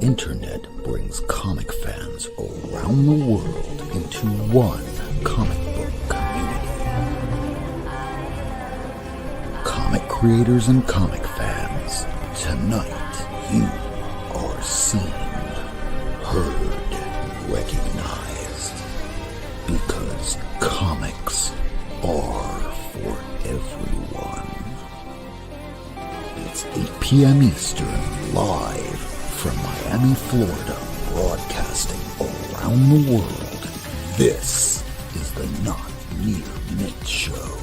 internet brings comic fans around the world into one comic book community. Comic creators and comic fans, tonight you are seen, heard, recognized, because comics are for everyone. It's 8 p.m. Eastern, live from Miami, Florida, broadcasting around the world. This is the Not Near Mint Show.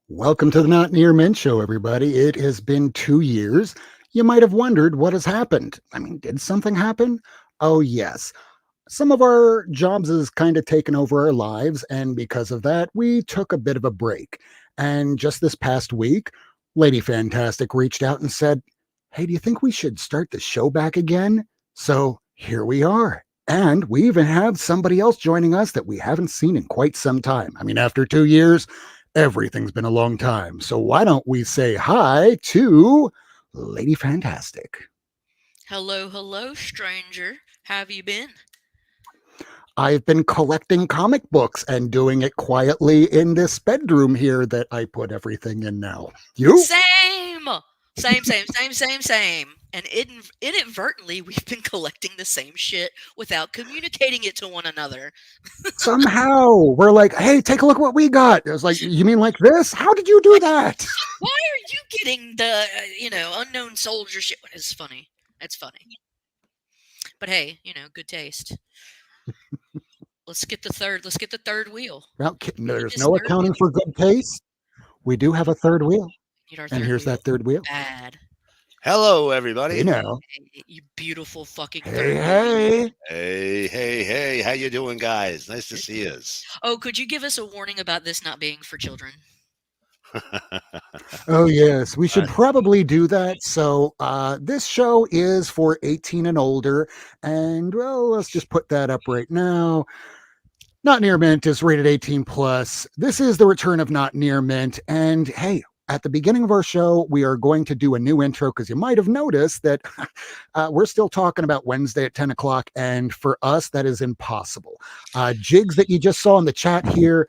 Welcome to the Not Near Mint Show, everybody. It has been 2 years. You might have wondered what has happened. I mean, did something happen? Oh, yes. Some of our jobs has kind of taken over our lives, and because of that, we took a bit of a break. And just this past week, Lady Fantastic reached out and said, hey, do you think we should start the show back again? So here we are. And we even have somebody else joining us that we haven't seen in quite some time. I mean, after 2 years, everything's been a long time. So why don't we say hi to Lady Fantastic? Hello, hello, stranger. How have you been? I've been collecting comic books and doing it quietly in this bedroom here that I put everything in now. You? Same. And inadvertently, we've been collecting the same shit without communicating it to one another. Somehow we're like, hey, take a look what we got. It was like, you mean like this? How did you do that? Why are you getting the, unknown soldier shit? It's funny. It's funny. But hey, good taste. Let's get the third wheel. Well, there's no accounting for good taste. We do have a third wheel. And here's that third wheel. Bad. Hello, everybody. You know. Hey, you beautiful fucking third wheel. Hey. How you doing, guys? Nice to see you. Oh, could you give us a warning about this not being for children? Oh, yes. We should probably do that. So this show is for 18 and older. And, well, let's just put that up right now. Not Near Mint is rated 18 plus. This is the return of Not Near Mint. And hey, at the beginning of our show, we are going to do a new intro because you might have noticed that we're still talking about Wednesday at 10 o'clock. And for us, that is impossible. Jigs that you just saw in the chat here,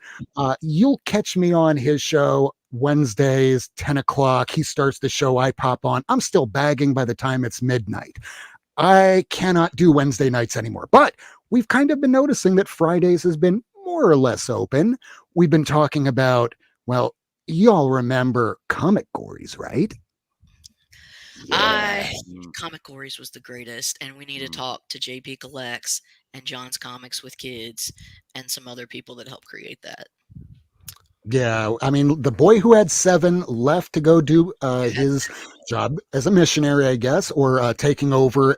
you'll catch me on his show Wednesdays, 10 o'clock. He starts the show. I pop on. I'm still bagging by the time it's midnight. I cannot do Wednesday nights anymore. But we've kind of been noticing that Fridays has been more or less open. We've been talking about, well, y'all remember Comic Gories, right? Yeah. Comic Gories was the greatest, and we need to talk to JP Collects and John's Comics with Kids and some other people that helped create that. Yeah, I mean, the boy who had 7 left to go do his job as a missionary, I guess, or taking over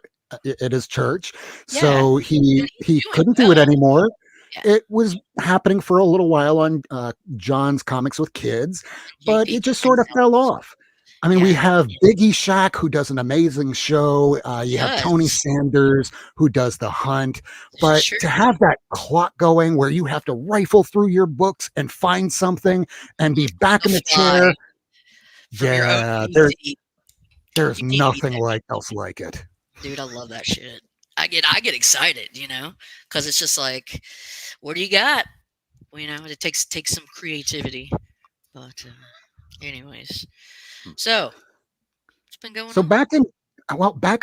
at his church. Yeah. So he couldn't do it anymore. Yeah. It was happening for a little while on John's Comics with Kids, but it just sort of fell off. I mean, we have Biggie Shack, who does an amazing show. You have Tony Sanders, who does The Hunt. But to have that clock going where you have to rifle through your books and find something and be back in the chair, there's nothing else like it. Dude, I love that shit. I get excited, because it's just like, what do you got? It takes some creativity. But anyways. So, what's been going on? So back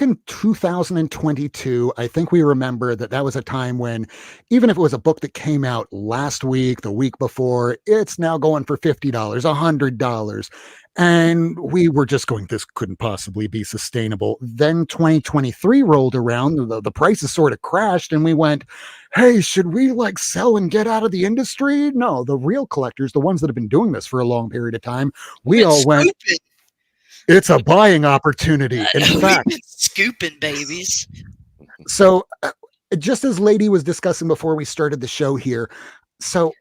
in 2022, I think we remember that was a time when, even if it was a book that came out last week, the week before, it's now going for $50, $100. And we were just going, this couldn't possibly be sustainable. Then 2023 rolled around, the prices sort of crashed, and we went, hey, should we sell and get out of the industry? No, the real collectors, the ones that have been doing this for a long period of time, we all went, it's a buying opportunity. In fact, scooping babies. So just as Lady was discussing before we started the show here, so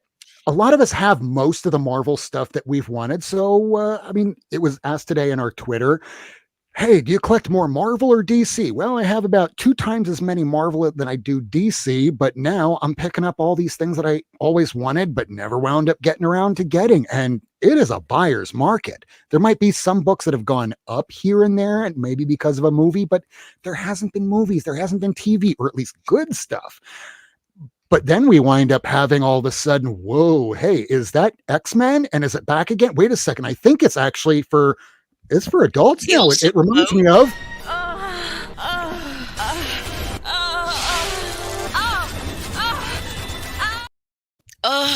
a lot of us have most of the Marvel stuff that we've wanted. So, I mean, it was asked today in our Twitter, Hey, do you collect more Marvel or DC? Well, I have about 2 times as many Marvel than I do DC, but now I'm picking up all these things that I always wanted, but never wound up getting around to getting. And it is a buyer's market. There might be some books that have gone up here and there, and maybe because of a movie, but there hasn't been movies, there hasn't been TV, or at least good stuff. But then we wind up having all of a sudden, whoa, hey, is that X-Men? And is it back again? Wait a second. I think it's actually it's for adults now. It reminds me of.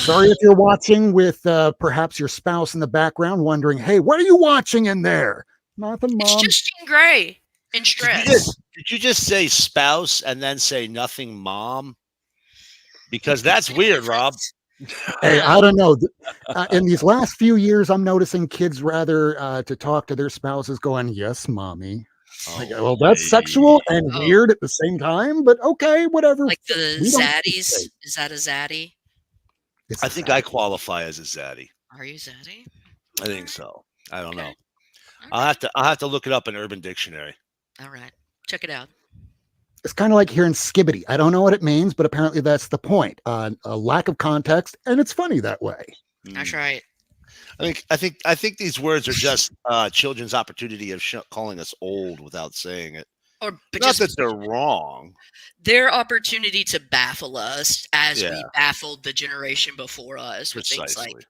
Sorry if you're watching with perhaps your spouse in the background wondering, hey, what are you watching in there? Nothing, Mom. It's just Jean Grey in stress. Did you just say spouse and then say nothing, Mom? Because that's weird, Rob. Hey, I don't know. In these last few years, I'm noticing kids rather to talk to their spouses going, yes, Mommy. Like, well, that's sexual and weird at the same time, but okay, whatever. Like the zaddies. Is that a zaddy? I think I qualify as a zaddy. Are you zaddy? I think so. I don't know. I'll have to look it up in Urban Dictionary. All right. Check it out. It's kind of like hearing skibbity. I don't know what it means, but apparently that's the point. A lack of context, and it's funny that way. That's right. I think these words are just children's opportunity of calling us old without saying it. But not that they're wrong. Their opportunity to baffle us as we baffled the generation before us with things like,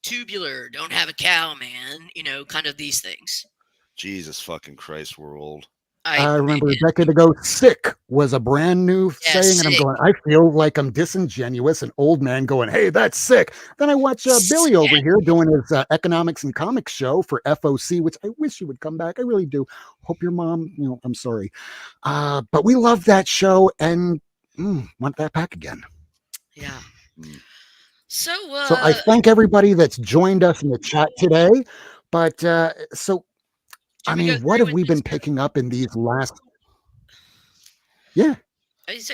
tubular, don't have a cow, man. Kind of these things. Jesus fucking Christ, we're old. I remember a decade ago, sick was a brand new saying, and I'm going, I feel like I'm disingenuous, an old man going, hey, that's sick. Then I watch Billy over here doing his economics and comics show for FOC, which I wish he would come back. I really do. Hope your mom, I'm sorry. But we love that show and want that back again. Yeah. So I thank everybody that's joined us in the chat today. But I mean, what have we been picking up in these last? Yeah. We just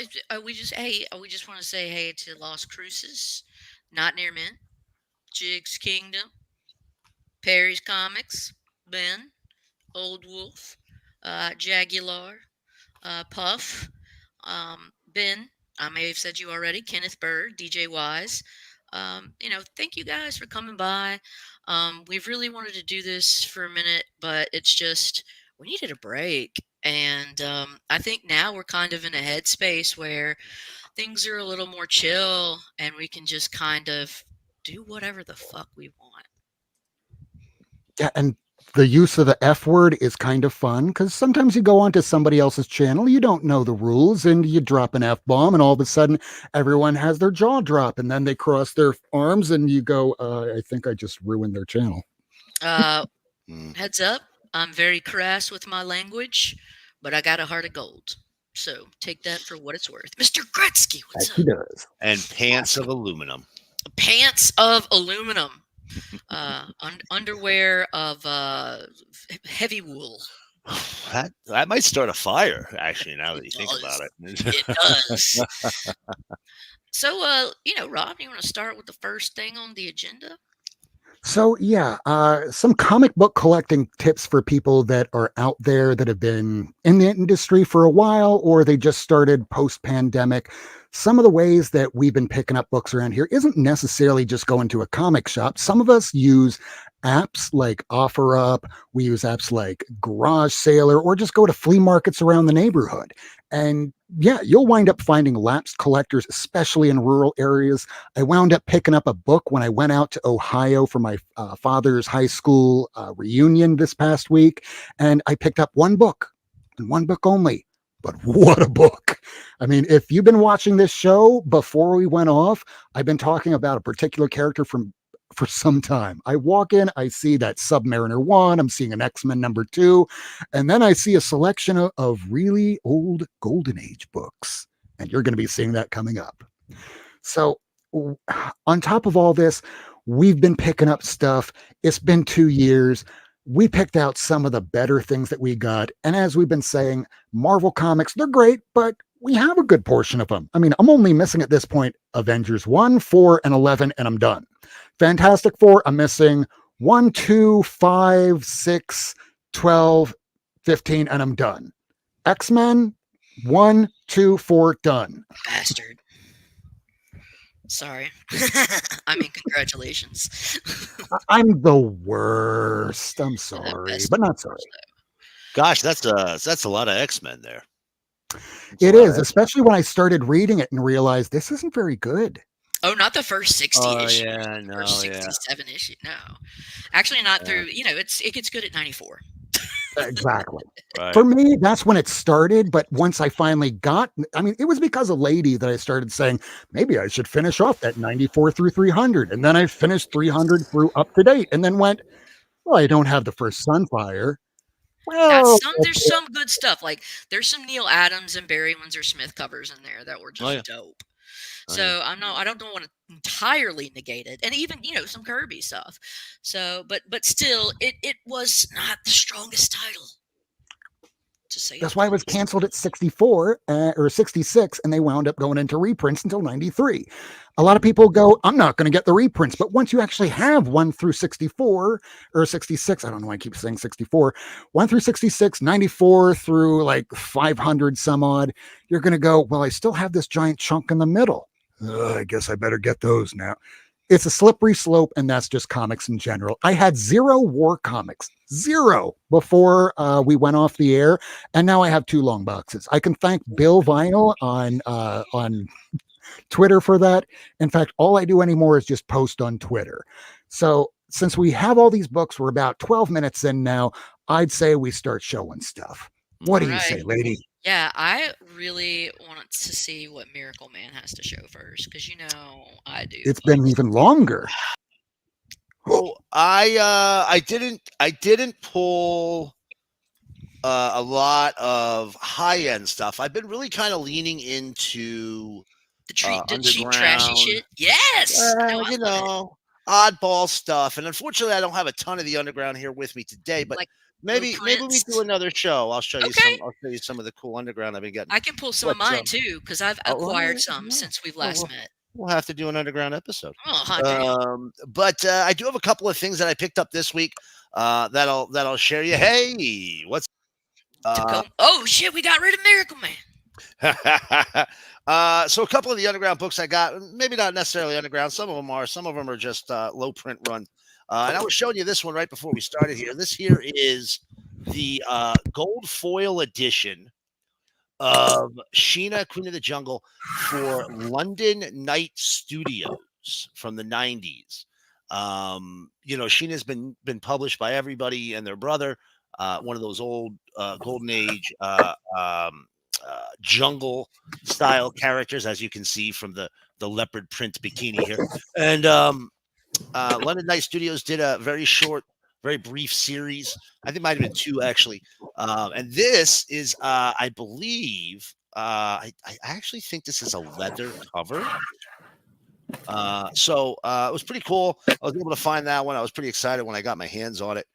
want to say hey to Lost Cruces, Not Near Men, Jig's Kingdom, Perry's Comics, Ben, Old Wolf, Jagular, Puff, Ben. I may have said you already. Kenneth Bird, DJ Wise. Thank you guys for coming by. We've really wanted to do this for a minute, but it's just we needed a break. And I think now we're kind of in a headspace where things are a little more chill and we can just kind of do whatever the fuck we want. Yeah, and the use of the F word is kind of fun because sometimes you go onto somebody else's channel, you don't know the rules, and you drop an F-bomb, and all of a sudden everyone has their jaw drop, and then they cross their arms, and you go, I think I just ruined their channel. Heads up, I'm very crass with my language, but I got a heart of gold. So take that for what it's worth. Mr. Gretzky, what's up? He does. And pants of aluminum. Pants of aluminum. Underwear of heavy wool. That might start a fire, actually, now that you think about it. It does. So, Rob, you want to start with the first thing on the agenda? So, some comic book collecting tips for people that are out there that have been in the industry for a while, or they just started post-pandemic. Some of the ways that we've been picking up books around here isn't necessarily just going to a comic shop. Some of us use apps like OfferUp. We use apps like Garage Sailor, or just go to flea markets around the neighborhood. And you'll wind up finding lapsed collectors, especially in rural areas. I wound up picking up a book when I went out to Ohio for my father's high school reunion this past week. And I picked up one book and one book only. But what a book. I mean, if you've been watching this show before we went off, I've been talking about a particular character for some time. I walk in, I see that Submariner 1, I'm seeing an X-Men number 2, and then I see a selection of really old Golden Age books. And you're going to be seeing that coming up. So on top of all this, we've been picking up stuff. It's been 2 years. We picked out some of the better things that we got. And as we've been saying, Marvel comics, they're great, but we have a good portion of them. I mean, I'm only missing at this point Avengers 1, 4, and 11, and I'm done. Fantastic Four, I'm missing 1, 2, 5, 6, 12, 15, and I'm done. X-Men, 1, 2, 4, done. Bastard. Sorry. I mean, congratulations. I'm the worst. I'm sorry, but not sorry. Gosh, that's a lot of X-Men there. It is, especially when I started reading it and realized this isn't very good. Oh, not the first 60 issues. Yeah, no, first 67 issue. No, actually, not through. It gets good at 94. Exactly. Right. For me, that's when it started. But once I finally got, it was because of Lady that I started saying maybe I should finish off that 94 through 300, and then I finished 300 through up to date, and then went, well, I don't have the first Sunfire. Well, There's some good stuff. Like there's some Neil Adams and Barry Windsor Smith covers in there that were just dope. So I don't want to entirely negate it, and even some Kirby stuff. So, but still, it was not the strongest title. To say that's why it was canceled at 64 or 66, and they wound up going into reprints until 93. A lot of people go, I'm not going to get the reprints, but once you actually have 1 through 64 or 66, I don't know why I keep saying 64, 1 through 66, 94 through like 500 some odd, you're going to go, well, I still have this giant chunk in the middle. I guess I better get those now. It's a slippery slope, and that's just comics in general. I had 0 war comics, 0 before we went off the air, and now I have 2 long boxes. I can thank Bill Vinyl on Twitter for that. In fact, all I do anymore is just post on Twitter. So since we have all these books, we're about 12 minutes in now. I'd say we start showing stuff. What do you say, lady? Yeah, I really want to see what Miracle Man has to show first, because I do. It's been even longer. Oh, I didn't pull a lot of high end stuff. I've been really kind of leaning into the cheap trashy shit. Yes, oddball stuff. And unfortunately, I don't have a ton of the underground here with me today, but. Like, maybe we do another show. I'll show you some. I'll show you some of the cool underground I've been getting. I can pull some of mine too, because I've acquired some since we've last met. We'll have to do an underground episode. But I do have a couple of things that I picked up this week that I'll share you. Hey, what's oh shit, we got rid of Miracle Man. So a couple of the underground books I got, maybe not necessarily underground. Some of them are just low print run. And I was showing you this one right before we started here. This here is the gold foil edition of Sheena, Queen of the Jungle for London Night Studios from the 90s. Sheena's been published by everybody and their brother. One of those old golden age jungle style characters, as you can see from the leopard print bikini here. And London Night Studios did a very short, very brief series. I think it might have been 2 actually. And this is, I believe, I actually think this is a leather cover. So it was pretty cool. I was able to find that one. I was pretty excited when I got my hands on it.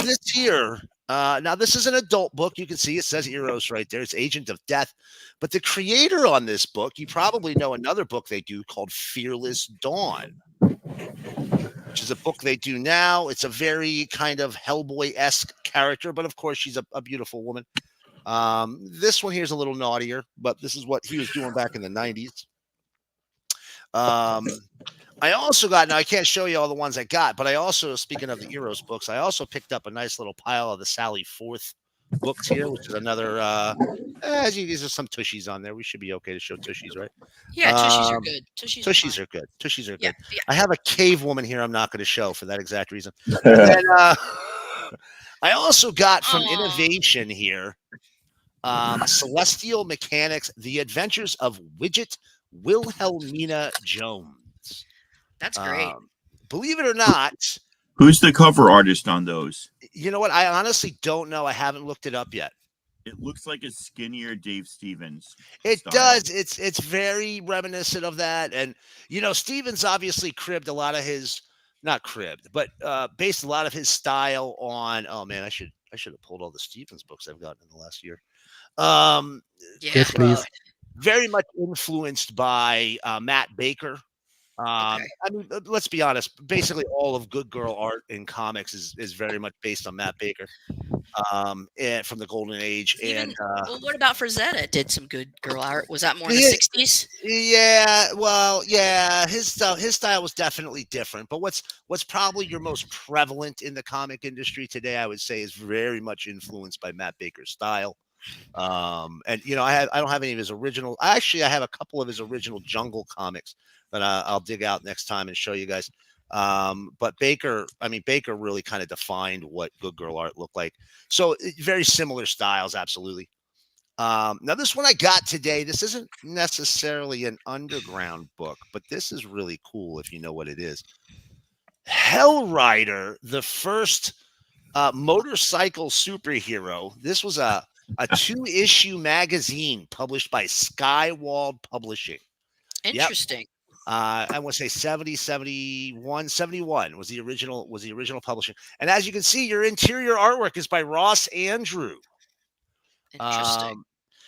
This here, now this is an adult book. You can see it says Eros right there. It's Agent of Death. But the creator on this book, you probably know another book they do called Fearless Dawn, which is a book they do now. It's a very kind of Hellboy-esque character, but of course she's a beautiful woman. This one here is a little naughtier, but this is what he was doing back in the 90s. I also got, now I can't show you all the ones I got, but I also, speaking of the Eros books, I also picked up a nice little pile of the Sally Forth books here, which is another, these are some tushies on there. We should be okay to show tushies, right? Yeah, tushies are good. Tushies are good. Tushies are good. Yeah. I have a cave woman here I'm not going to show for that exact reason. And then, I also got from Innovation here, Celestial Mechanics, The Adventures of Widget Wilhelmina Jones. That's great. Believe it or not. Who's the cover artist on those? You know what? I honestly don't know. I haven't looked it up yet. It looks like a skinnier Dave Stevens. It does. It's very reminiscent of that. And, Stevens obviously cribbed a lot of his, not cribbed, but based a lot of his style on, oh man, I should have pulled all the Stevens books I've gotten in the last year. Yes, please. Very much influenced by Matt Baker. Okay. I mean, let's be honest. Basically, all of good girl art in comics is very much based on Matt Baker, and from the Golden Age. Even And well, what about Frazetta? Did some good girl art? Was that more in the yeah, '60s? yeah, well, yeah, his style was definitely different. But what's probably your most prevalent in the comic industry today, I would say, is very much influenced by Matt Baker's style. And I don't have any of his original. I have a couple of his original Jungle comics that I'll dig out next time and show you guys. But Baker really kind of defined what good girl art looked like. So very similar styles, absolutely. Now this one I got today. This isn't necessarily an underground book, but this is really cool if you know what it is. Hell Rider, the first motorcycle superhero. This was a 2-issue magazine published by Skywald Publishing. Yep. Interesting. I want to say 70, 71, 71 was the original publishing. And as you can see, your interior artwork is by Ross Andrew. Interesting.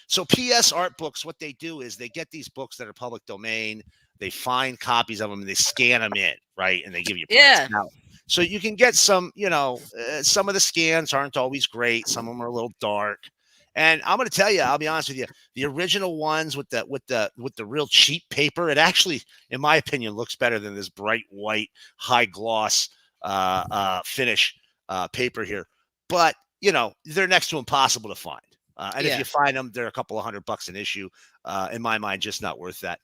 So PS Art Books, what they do is they get these books that are public domain, they find copies of them, and they scan them in, right? And they give you prints. Yeah. Now, so you can get some, some of the scans aren't always great. Some of them are a little dark. And I'm going to tell you, I'll be honest with you, the original ones with the real cheap paper, it actually, in my opinion, looks better than this bright white, high gloss finish paper here. But they're next to impossible to find. And if you find them, they're a couple of $100 an issue. In my mind, just not worth that.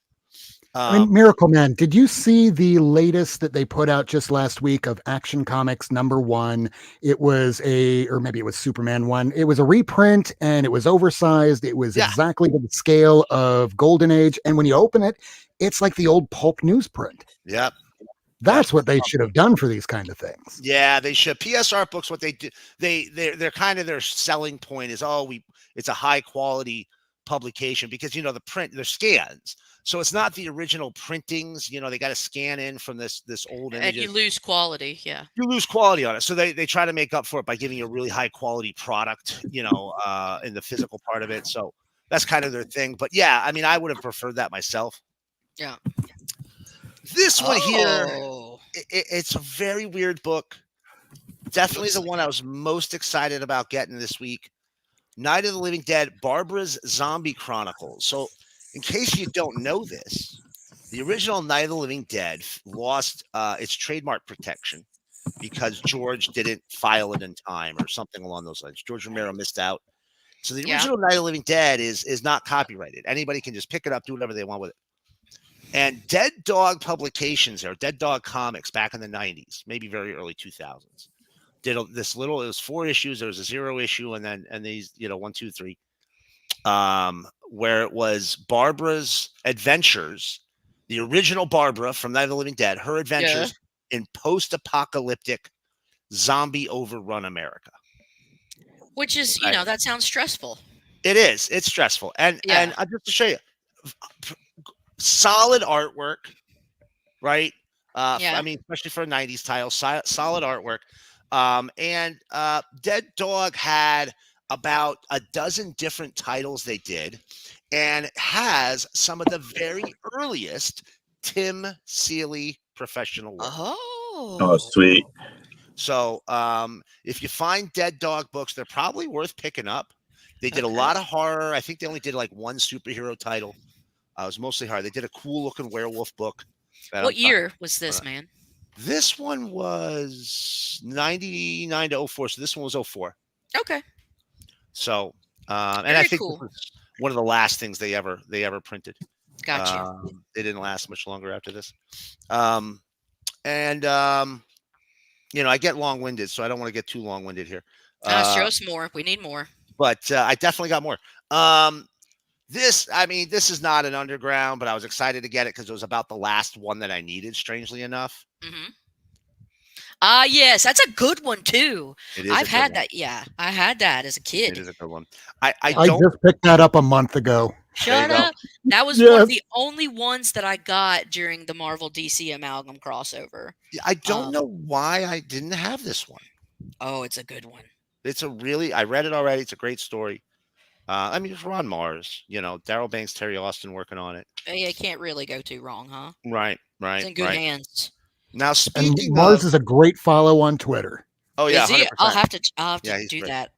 I mean, Miracle Man, did you see the latest that they put out just last week of Action Comics #1? It was or maybe it was Superman 1. It was a reprint and it was oversized. It was exactly to the scale of Golden Age. And when you open it, it's like the old pulp newsprint. Yep. That's what they should have done for these kind of things. Yeah, they should. PS Art Books, what they do, they're kind of their selling point is, it's a high quality publication because the print, they're scans. So it's not the original printings. They got to scan in from this old image. And you lose quality. Yeah. You lose quality on it. So they try to make up for it by giving you a really high quality product, in the physical part of it. So that's kind of their thing. But yeah, I mean, I would have preferred that myself. Yeah. This one here, it's a very weird book. Definitely the one I was most excited about getting this week. Night of the Living Dead, Barbara's Zombie Chronicles. So in case you don't know this, the original Night of the Living Dead lost its trademark protection because George didn't file it in time or something along those lines. George Romero missed out. So the original Night of the Living Dead is not copyrighted. Anybody can just pick it up, do whatever they want with it. And Dead Dog Publications, or Dead Dog Comics, back in the 90s, maybe very early 2000s, did it was 4 issues. There was a 0 issue, and these, 1, 2, 3, where it was Barbara's adventures, the original Barbara from Night of the Living Dead, her adventures in post-apocalyptic zombie overrun America. Which is, that sounds stressful. It is. It's stressful. And just to show you, solid artwork, right? I mean, especially for a 90s title, solid artwork. And Dead Dog had about a dozen different titles they did, and has some of the very earliest Tim Seeley professional work. Oh, sweet. So if you find Dead Dog books, they're probably worth picking up. They did a lot of horror. I think they only did like 1 superhero title. It was mostly horror. They did a cool looking werewolf book. What year was this, man? This one was 99 to 04. So this one was 04. Okay. So, and Very I think cool. this was one of the last things they ever printed. Gotcha. They didn't last much longer after this. I get long-winded, so I don't want to get too long-winded here. Show us more. We need more. But I definitely got more. This is not an underground, but I was excited to get it because it was about the last one that I needed, strangely enough. Mm-hmm. Yes, that's a good one too. I've had that. Yeah, I had that as a kid. It is a good one. I just picked that up a month ago. Shut up. That was one of the only ones that I got during the Marvel DC amalgam crossover. I don't know why I didn't have this one. Oh, it's a good one. I read it already. It's a great story. I mean, we're on Mars. Daryl Banks, Terry Austin working on it. Yeah, can't really go too wrong, huh? Right, It's right, in good right. hands. Now, And speaking Mars of, is a great follow on Twitter. oh yeah, Is he? I'll 100%. have to. I'll have to Yeah, he's do great. that.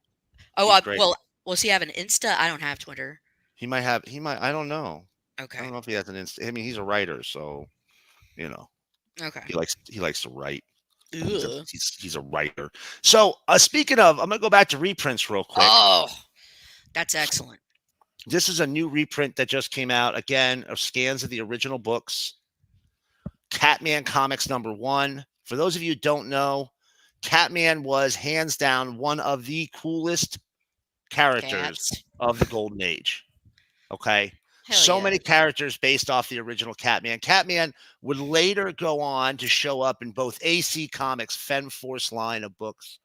Oh, He's great. well, does he have an Insta? I don't have Twitter. He might have. I don't know. I Okay. don't know if he has an inst. I mean, he's a writer, so Okay. he likes to write. Ugh. He's a writer. So speaking of, I'm gonna go back to reprints real quick. Oh, that's excellent. This is a new reprint that just came out. Again, of scans of the original books. Catman Comics #1. For those of you who don't know, Catman was hands down one of the coolest characters Cats. of the Golden Age. Okay. Hell So yeah. many characters based off the original Catman. Catman would later go on to show up in both AC Comics' Fem Force line of books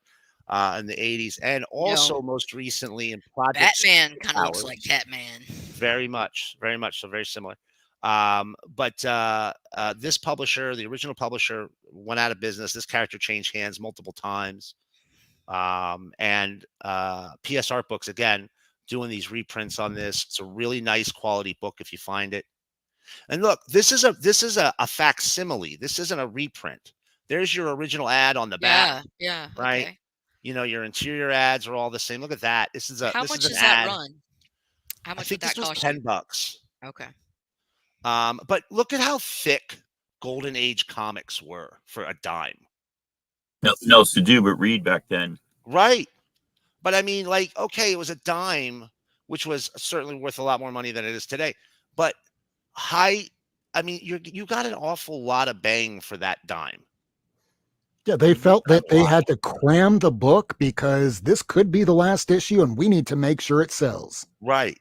in the 80s, and also most recently in Project Batman kind of looks Powers. like Catman. Very much so, very similar. But this publisher, the original publisher, went out of business. This character changed hands multiple times. And PS Art Books, again, doing these reprints on this. It's a really nice quality book if you find it. And look, this is a facsimile. This isn't a reprint. There's your original ad on the back. Yeah. Right. Okay. Your interior ads are all the same. Look at that. This is How this much is an does that ad. run? How I much think would that this was cost $10. you? Okay. But look at how thick Golden Age comics were for a dime. No, to do but read back then. Right. But I mean, okay, it was a dime, which was certainly worth a lot more money than it is today. But I mean, you got an awful lot of bang for that dime. Yeah, they felt that they had to cram the book because this could be the last issue and we need to make sure it sells. Right.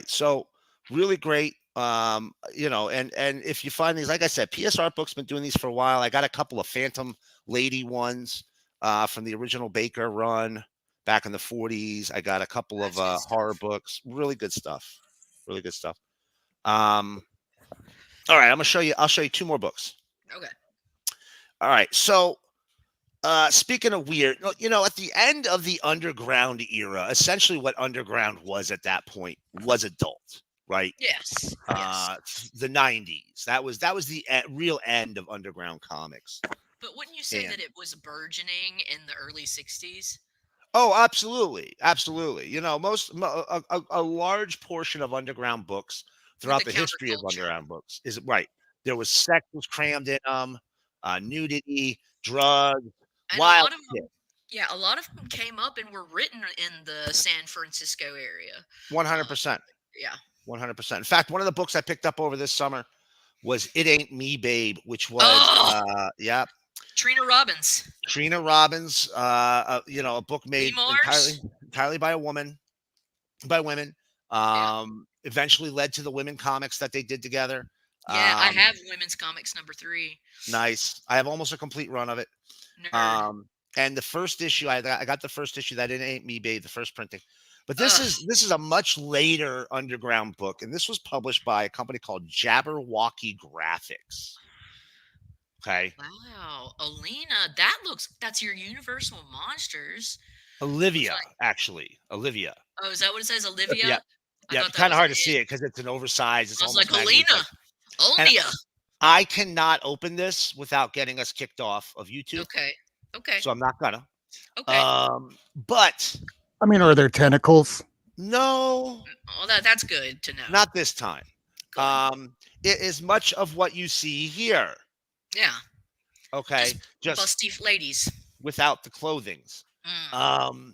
So really great. And if you find these, like I said, PS Art Book's been doing these for a while. I got a couple of Phantom Lady ones from the original Baker run back in the 40s. I got a couple of horror books. Really good stuff. All right, I'll show you 2 more books. Okay. All right. So speaking of weird, at the end of the underground era, essentially what underground was at that point was adult, right? Yes. The 90s. That was the real end of underground comics. But wouldn't you say that it was burgeoning in the early 60s? Oh, absolutely. A large portion of underground books throughout the history of underground books is right. There was sex was crammed in them, nudity, drugs, and wild. A lot of them came up and were written in the San Francisco area. 100%. Yeah. 100%. In fact, one of the books I picked up over this summer was "It Ain't Me, Babe," which was Trina Robbins. A book made entirely by women. Eventually led to the women comics that they did together. Yeah, I have Women's Comics #3. Nice. I have almost a complete run of it. Nerd. And the first issue, I got the first issue that "It Ain't Me, Babe," the first printing. But this is a much later underground book, and this was published by a company called Jabberwocky Graphics. Okay. Wow, Alina, that's your Universal Monsters. Olivia, actually. Olivia. Oh, is that what it says? Olivia? Yeah, kind of hard to see it because it's an oversized. It's almost like Alina. Olivia. I cannot open this without getting us kicked off of YouTube. Okay. So I'm not gonna. Okay. But I mean, are there tentacles? No. Oh, that's good to know. Not this time. It is much of what you see here. Yeah. Okay. Just busty ladies without the clothings. So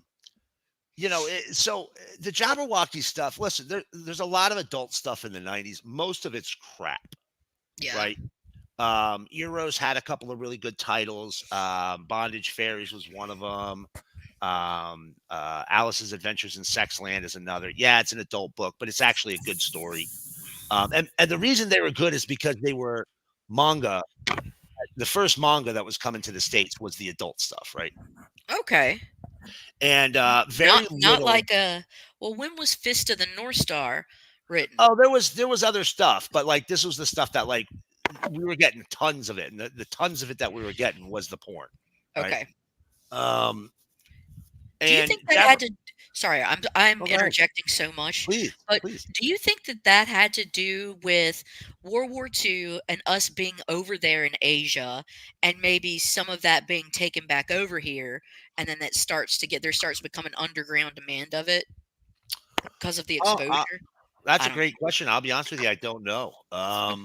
the Jabberwocky stuff. Listen, there's a lot of adult stuff in the 90s. Most of it's crap. Yeah. Right. Eros had a couple of really good titles. Bondage Fairies was one of them. Alice's Adventures in Sexland is another. Yeah, it's an adult book, but it's actually a good story. And the reason they were good is because they were manga. The first manga that was coming to the States was the adult stuff, right? Okay. And not like when was Fist of the North Star written? Oh, there was other stuff, but this was the stuff that we were getting tons of it, and the tons of it that we were getting was the porn. Right? Okay. And do you think that had to? sorry, I'm Okay. interjecting so much. Please, But please. do you think that that had to do with World War II and us being over there in Asia, and maybe some of that being taken back over here, and then that starts to become an underground demand of it because of the Oh, exposure? that's I a don't know. great question. I'll be honest with you, I don't know. Well,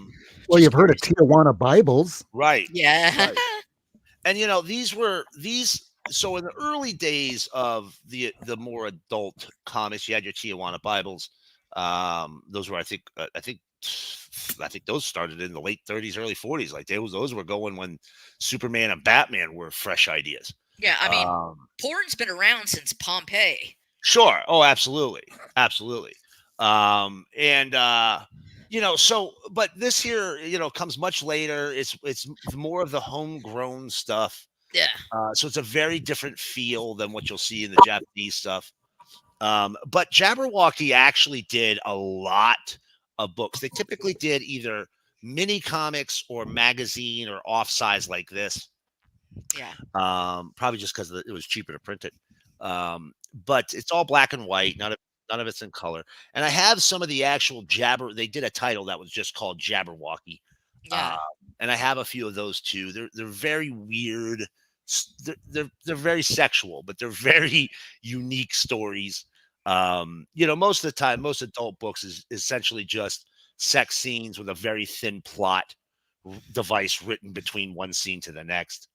Just you've heard of curious. Tijuana Bibles. Right, Yeah. right. And these. So in the early days of the more adult comics, you had your Tijuana Bibles. Those were, I think those started in the late 30s, early 40s. Like those were going when Superman and Batman were fresh ideas. Yeah, I mean, Um, porn's been around since Pompeii. Sure. Oh, absolutely. Absolutely. And but this here, comes much later. It's more of the homegrown stuff. Yeah. So it's a very different feel than what you'll see in the Japanese stuff. But Jabberwocky actually did a lot of books. They typically did either mini comics or magazine or off size like this. Yeah. Probably just because it was cheaper to print it. But it's all black and white. None of it's in color. And I have some of the actual Jabber. They did a title that was just called Jabberwocky. Yeah. And I have a few of those too. They're very weird. They're very sexual, but they're very unique stories. Most of the time, most adult books is essentially just sex scenes with a very thin plot device written between one scene to the next.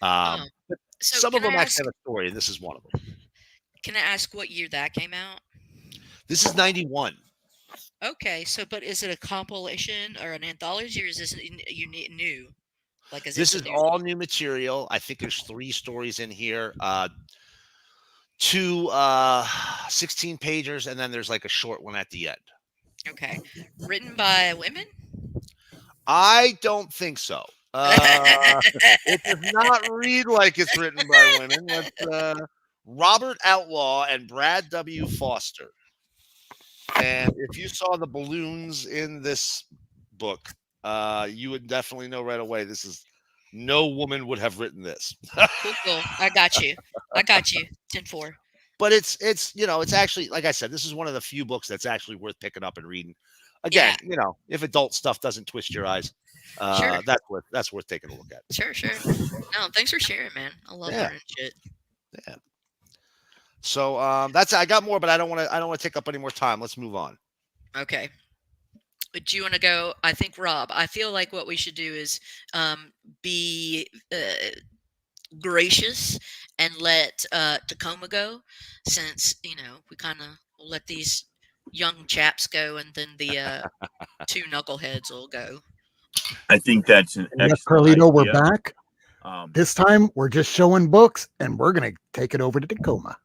Oh. But So some of can I them ask actually have a story, and this is one of them. can I ask what year that came out? This is 91. Okay, so but is it a compilation or an anthology, or is this new? Like, is This this a is new? all new material. I think there's 3 stories in here. Two 16 pagers, and then there's like a short one at the end. Okay, written by women? I don't think so. It does not read like it's written by women. That's Robert Outlaw and Brad W. Foster. And if you saw the balloons in this book, you would definitely know right away no woman would have written this. Cool. I got you. 10-4. But it's actually, like I said, this is one of the few books that's actually worth picking up and reading. Yeah. Again, if adult stuff doesn't twist your eyes, Sure. that's worth taking a look at. Sure. No, thanks for sharing, man. I love Yeah. learning shit. Yeah. So I got more, but I don't want to take up any more time. Let's move on. Okay. Do you want to go? I think Rob. I feel like what we should do is be gracious and let Tacoma go, since we kind of let these young chaps go, and then the 2 knuckleheads will go. I think that's an Yes, excellent Carlito, we're idea. back. This time we're just showing books, and we're gonna take it over to Tacoma.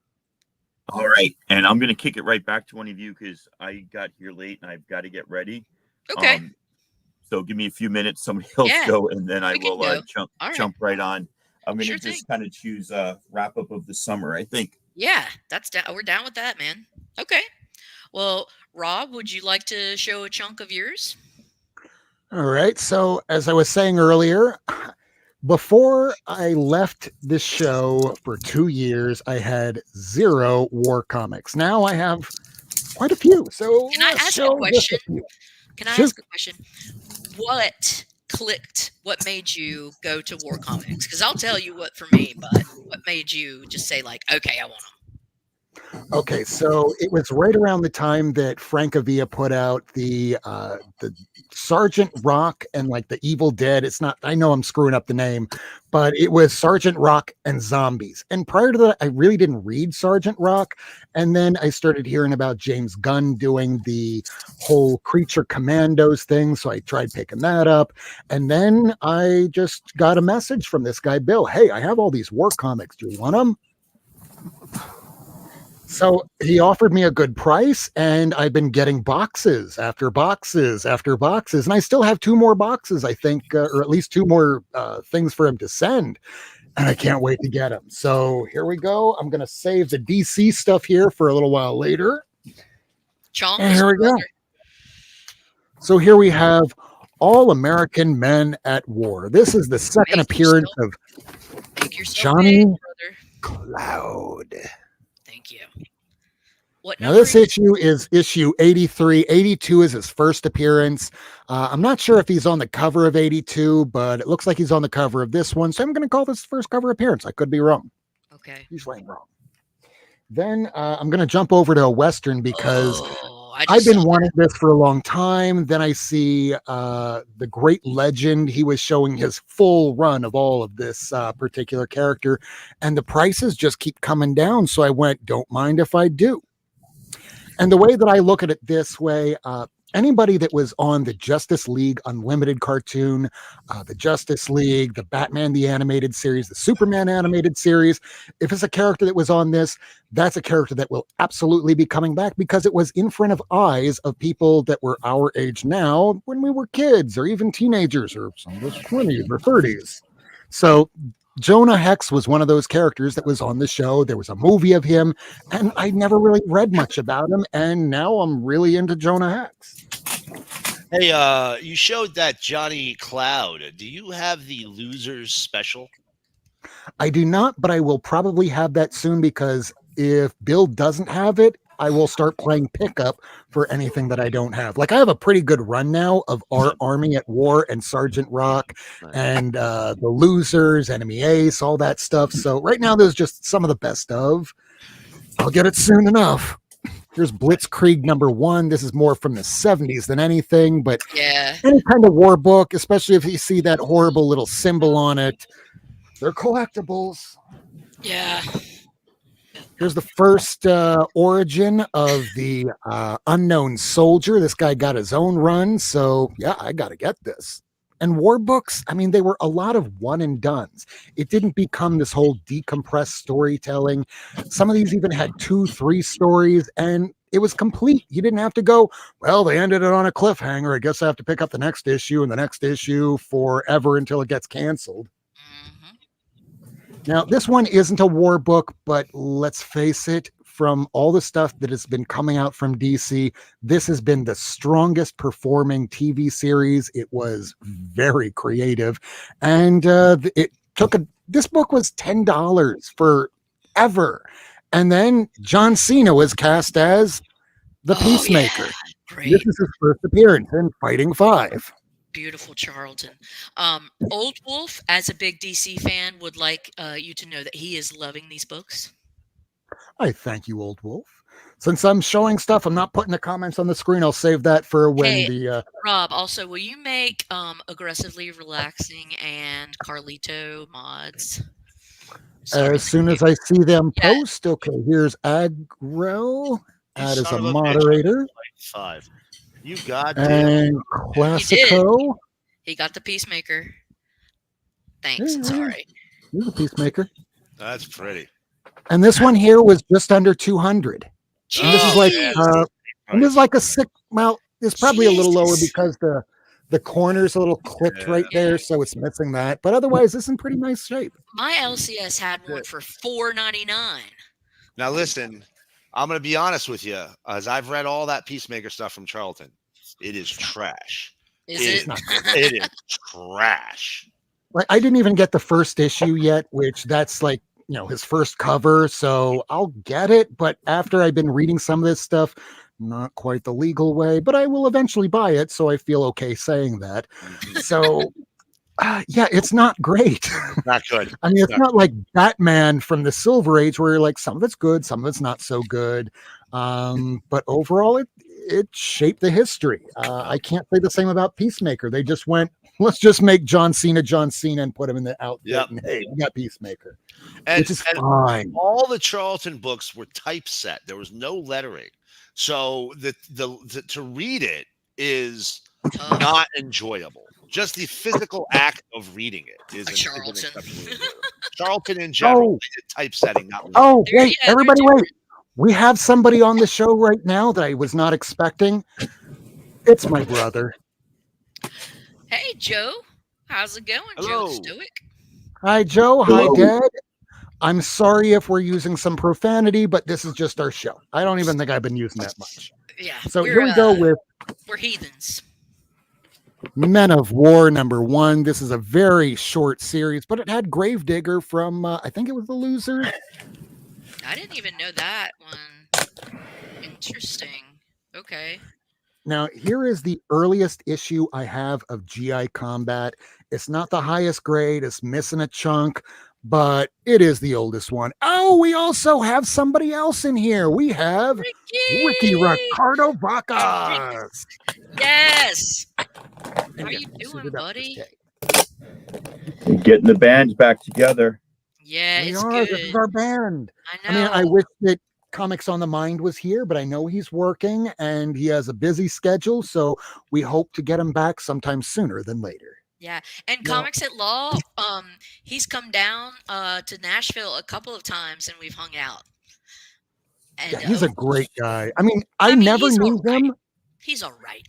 All right, and I'm gonna kick it right back to one of you because I got here late and I've got to get ready. Okay. So give me a few minutes. Somebody else Yeah, go, and then I we can will go. All right. jump right on. I'm gonna Sure just thing. kind of choose wrap up of the summer, I think. Yeah, that's down. We're down with that, man. Okay. Well, Rob, would you like to show a chunk of yours? All right. So, as I was saying earlier, before I left this show for 2 years, I had 0 war comics. Now I have quite a few. So, Can I let's ask a show just question? a few. Can I Shoot. ask a question? What clicked? What made you go to war comics? Because I'll tell you what for me, but what made you just say, like, okay, I want them? Okay, so it was right around the time that Francavilla put out the Sergeant Rock and like the Evil Dead. It's not, I know I'm screwing up the name, but it was Sergeant Rock and Zombies. And prior to that, I really didn't read Sergeant Rock. And then I started hearing about James Gunn doing the whole Creature Commandos thing. So I tried picking that up. And then I just got a message from this guy, Bill. Hey, I have all these war comics. Do you want them? So he offered me a good price, and I've been getting boxes after boxes after boxes, and I still have 2 more boxes, I think, or at least 2 more things for him to send, and I can't wait to get them. So here we go. I'm going to save the DC stuff here for a little while later. Chong, And here we go. So here we have All American Men at War. This is the second appearance of Make yourself Johnny big, brother. Cloud. Thank you. What Now, number this is issue is issue 83. 82 is his first appearance. I'm not sure if he's on the cover of 82, but it looks like he's on the cover of this one. So I'm going to call this first cover appearance. I could be wrong. Okay. Usually I'm wrong. Then I'm going to jump over to a Western because I I've just been saw wanting this for a long time. Then I see the Great Legend. He was showing his full run of all of this particular character, and the prices just keep coming down. So I went, don't mind if I do. And the way that I look at it this way, anybody that was on the Justice League Unlimited cartoon, the Justice League, the Batman the animated series, the Superman animated series, if it's a character that was on this, that's a character that will absolutely be coming back because it was in front of eyes of people that were our age now when we were kids or even teenagers or some of us 20s or 30s. So Jonah Hex was one of those characters that was on the show. There was a movie of him, and I never really read much about him. And now I'm really into Jonah Hex. Hey, you showed that Johnny Cloud. Do you have the Losers special? I do not, but I will probably have that soon because if Bill doesn't have it, I will start playing pickup for anything that I don't have. Like I have a pretty good run now of Our Army at War and Sergeant Rock and the Losers, Enemy Ace, all that stuff. So right now there's just some of the best of. I'll get it soon enough. Here's Blitzkrieg #1. This is more from the 70s than anything, but Yeah. any kind of war book, especially if you see that horrible little symbol on it, they're collectibles. Yeah. Here's the first origin of the unknown soldier. This guy got his own run, so yeah, I got to get this. And war books, I mean, they were a lot of one and dones. It didn't become this whole decompressed storytelling. Some of these even had 2, 3 stories, and it was complete. You didn't have to go, well, they ended it on a cliffhanger. I guess I have to pick up the next issue and the next issue forever until it gets canceled. Now, this one isn't a war book, but let's face it, from all the stuff that has been coming out from DC, this has been the strongest performing TV series. It was very creative. And this book was $10 forever. And then John Cena was cast as the Peacemaker. Yeah. Great. This is his first appearance in Fighting 5. Beautiful Charlton. Old Wolf, as a big DC fan, would like you to know that he is loving these books. I thank you, Old Wolf. Since I'm showing stuff, I'm not putting the comments on the screen. I'll save that for when Rob, also, will you make Aggressively Relaxing and Carlito mods? As soon as I see them post. Okay, here's Aggro. Add as a moderator. 5. You got and Classico. He got the Peacemaker. Thanks. Sorry. He's a Peacemaker. That's pretty. And this one here was just under 200. And this is like and this is like a sick. Well, it's probably a little lower because the corner's a little clipped right there, so it's missing that. But otherwise, it's in pretty nice shape. My LCS had one for $4.99. Now listen, I'm going to be honest with you, as I've read all that Peacemaker stuff from Charlton. It is trash. Is it? It is trash. Like I didn't even get the first issue yet, which that's like, you know, his first cover. So I'll get it. But after I've been reading some of this stuff, not quite the legal way, but I will eventually buy it. So I feel okay saying that. So yeah, it's not great. Not good. I mean, it's not like Batman from the Silver Age where you're like, some of it's good, some of it's not so good. But overall, it shaped the history. I can't say the same about Peacemaker. They just went, let's just make John Cena and put him in the outfit. And hey, we got Peacemaker. Which is fine. All the Charlton books were typeset. There was no lettering. So to read it is not enjoyable. Just the physical act of reading it is Charlton. Charlton in general, typesetting, not lettering. Oh, wait, everybody wait. We have somebody on the show right now that I was not expecting. It's my brother. Hey, Joe. How's it going, Hello. Joe Stoic? Hi, Joe. Hello. Hi, Dad. I'm sorry if we're using some profanity, but this is just our show. I don't even think I've been using that much. Yeah. So here we go with We're heathens. Men of War #1. This is a very short series, but it had Gravedigger from, I think it was The Loser. I didn't even know that one. Interesting. Okay. Now, here is the earliest issue I have of GI Combat. It's not the highest grade, it's missing a chunk, but it is the oldest one. Oh, we also have somebody else in here. We have Ricky Ricky! Ricardo Vacas. Yes. And How yeah, you suit doing, it up this buddy? day. Getting the bands back together. Yeah, We it's are. This is good. our band. I I mean, I know. wish that Comics on the Mind was here, but I know he's working and he has a busy schedule. So we hope to get him back sometime sooner than later. Yeah, and Now, Comics at Law, he's come down to Nashville a couple of times, and we've hung out. yeah, And he's a great guy. I mean, I I mean, never he's all knew right. him. He's all right.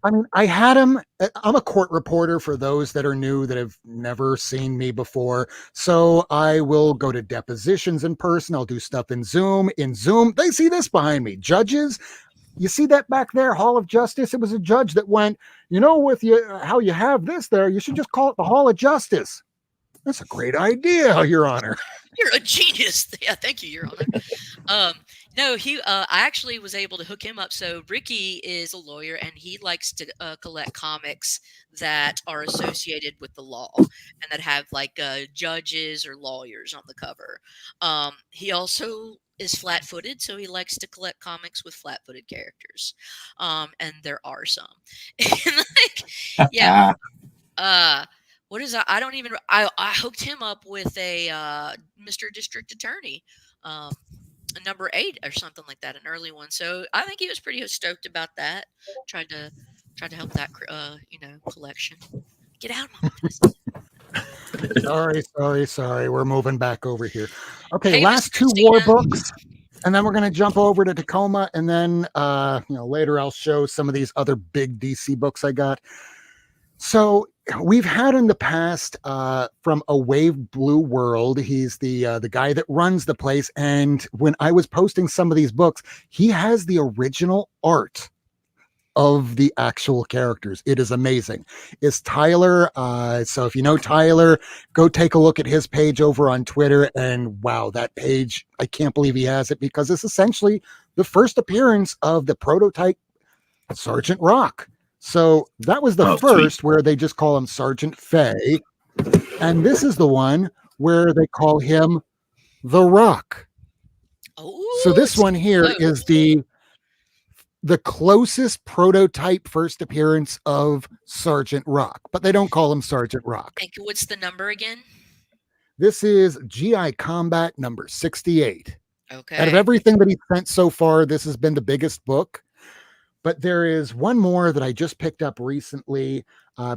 I mean, I had him. I'm a court reporter for those that are new that have never seen me before. So I will go to depositions in person. I'll do stuff in Zoom. In Zoom, they see this behind me. Judges, you see that back there, Hall of Justice? It was a judge that went, with you, how you have this there, you should just call it the Hall of Justice. That's a great idea, Your Honor. You're a genius. Yeah, thank you, Your Honor. No, I actually was able to hook him up. So Ricky is a lawyer, and he likes to collect comics that are associated with the law and that have like judges or lawyers on the cover. He also is flat-footed, so he likes to collect comics with flat-footed characters, and there are some. Yeah. What is that? I don't even. I hooked him up with a Mr. District Attorney, a number 8 or something like that, an early one. So I think he was pretty stoked about that. Tried to help that collection. Get out of my office. Sorry. We're moving back over here. Okay, Hey, last Miss 2 war Christina. books, and then we're going to jump over to Tacoma, and then later I'll show some of these other big DC books I got. So we've had in the past from A Wave Blue World. He's the guy that runs the place, and when I was posting some of these books, he has the original art of the actual characters. It is amazing. It's Tyler. So if you know Tyler, go take a look at his page over on Twitter. And wow, that page, I can't believe he has it because it's essentially the first appearance of the prototype Sergeant Rock. So that was the first where they just call him Sergeant Fay. And this is the one where they call him The Rock. Oh, so this one here is the closest prototype first appearance of Sergeant Rock, but they don't call him Sergeant Rock. And what's the number again? This is GI Combat number 68. Okay. Out of everything that he's sent so far, this has been the biggest book. But there is one more that I just picked up recently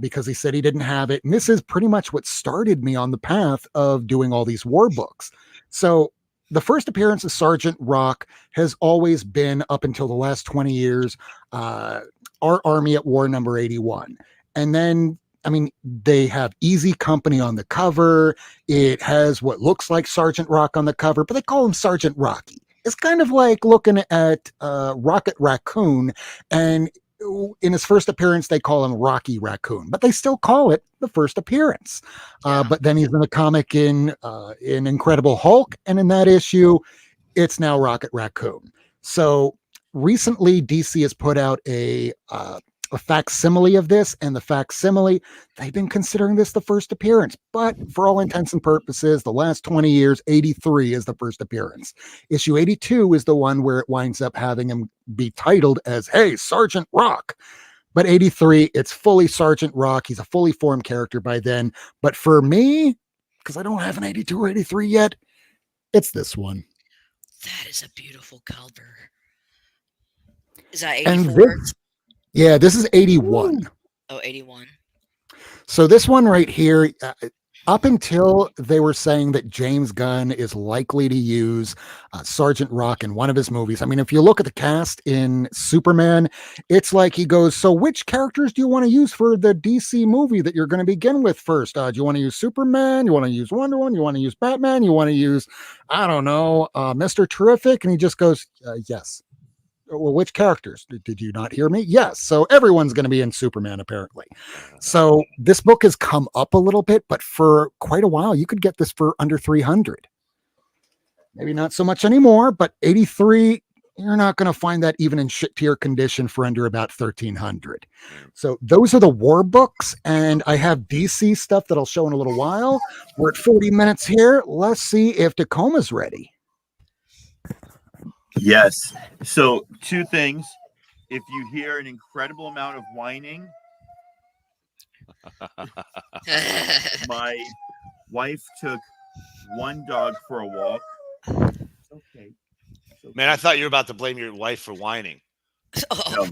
because he said he didn't have it. And this is pretty much what started me on the path of doing all these war books. So the first appearance of Sergeant Rock has always been, up until the last 20 years, Our Army at War number 81. And then, I mean, they have Easy Company on the cover. It has what looks like Sergeant Rock on the cover, but they call him Sergeant Rocky. It's kind of like looking at Rocket Raccoon, and in his first appearance, they call him Rocky Raccoon, but they still call it the first appearance. Yeah. But then he's in the comic in Incredible Hulk, and in that issue, it's now Rocket Raccoon. So recently, DC has put out a facsimile of this, and the facsimile, they've been considering this the first appearance, but for all intents and purposes, the last 20 years, 83 is the first appearance. Issue 82 is the one where it winds up having him be titled as, hey, Sergeant Rock. But 83, it's fully Sergeant Rock. He's a fully formed character by then. But for me, because I don't have an 82 or 83 yet, it's this one. That is a beautiful cover. Is that And 84? Yeah, this is 81. Oh, 81. So this one right here, up until they were saying that James Gunn is likely to use Sergeant Rock in one of his movies. I mean, if you look at the cast in Superman, it's like he goes, so which characters do you want to use for the DC movie that you're going to begin with first? Do you want to use Superman? You want to use Wonder Woman? You want to use Batman? You want to use, I don't know, Mr. Terrific? And he just goes, yes. Well, which characters? Did you not hear me? Yes. So everyone's going to be in Superman, apparently. So this book has come up a little bit, but for quite a while, you could get this for under 300. maybe not so much anymore, but 83, you're not going to find that even in shit tier condition for under about 1300. So those are the war books, and I have DC stuff that I'll show in a little while. We're at 40 minutes here. Let's see if Tacoma's ready. Yes. So 2 things. If you hear an incredible amount of whining, my wife took one dog for a walk. It's okay. Man, I thought you were about to blame your wife for whining. Oh.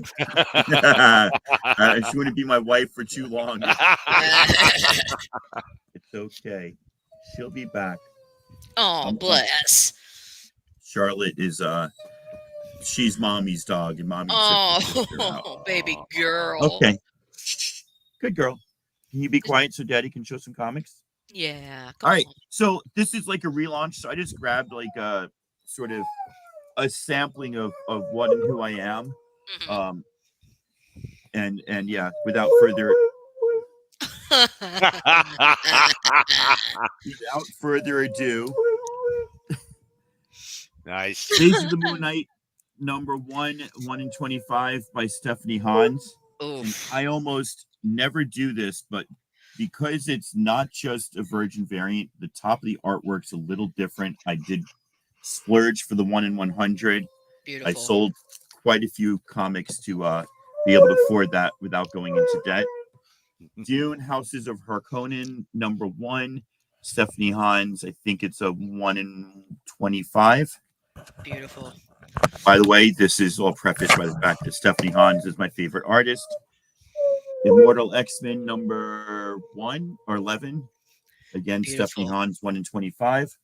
She wouldn't be my wife for too long. It's okay. She'll be back. Oh, bless. Charlotte is she's mommy's dog, and mommy. Oh, baby girl. Okay. Good girl. Can you be quiet so Daddy can show some comics? Yeah. All right. So this is like a relaunch. So I just grabbed like a sort of a sampling of what and who I am. Mhm. And yeah, without further ado, Nice. Days of the Moon Knight, number 1 in 25 by Stephanie Hans. And I almost never do this, but because it's not just a Virgin variant, the top of the artwork's a little different. I did splurge for the 1 in 100. Beautiful. I sold quite a few comics to be able to afford that without going into debt. Dune, Houses of Harkonnen, number 1, Stephanie Hans. I think it's a 1 in 25. Beautiful. By the way, this is all prefaced by the fact that Stephanie Hans is my favorite artist. Immortal X-Men, number 1 or 11. Again, Beautiful. Stephanie Hans, 1 in 25.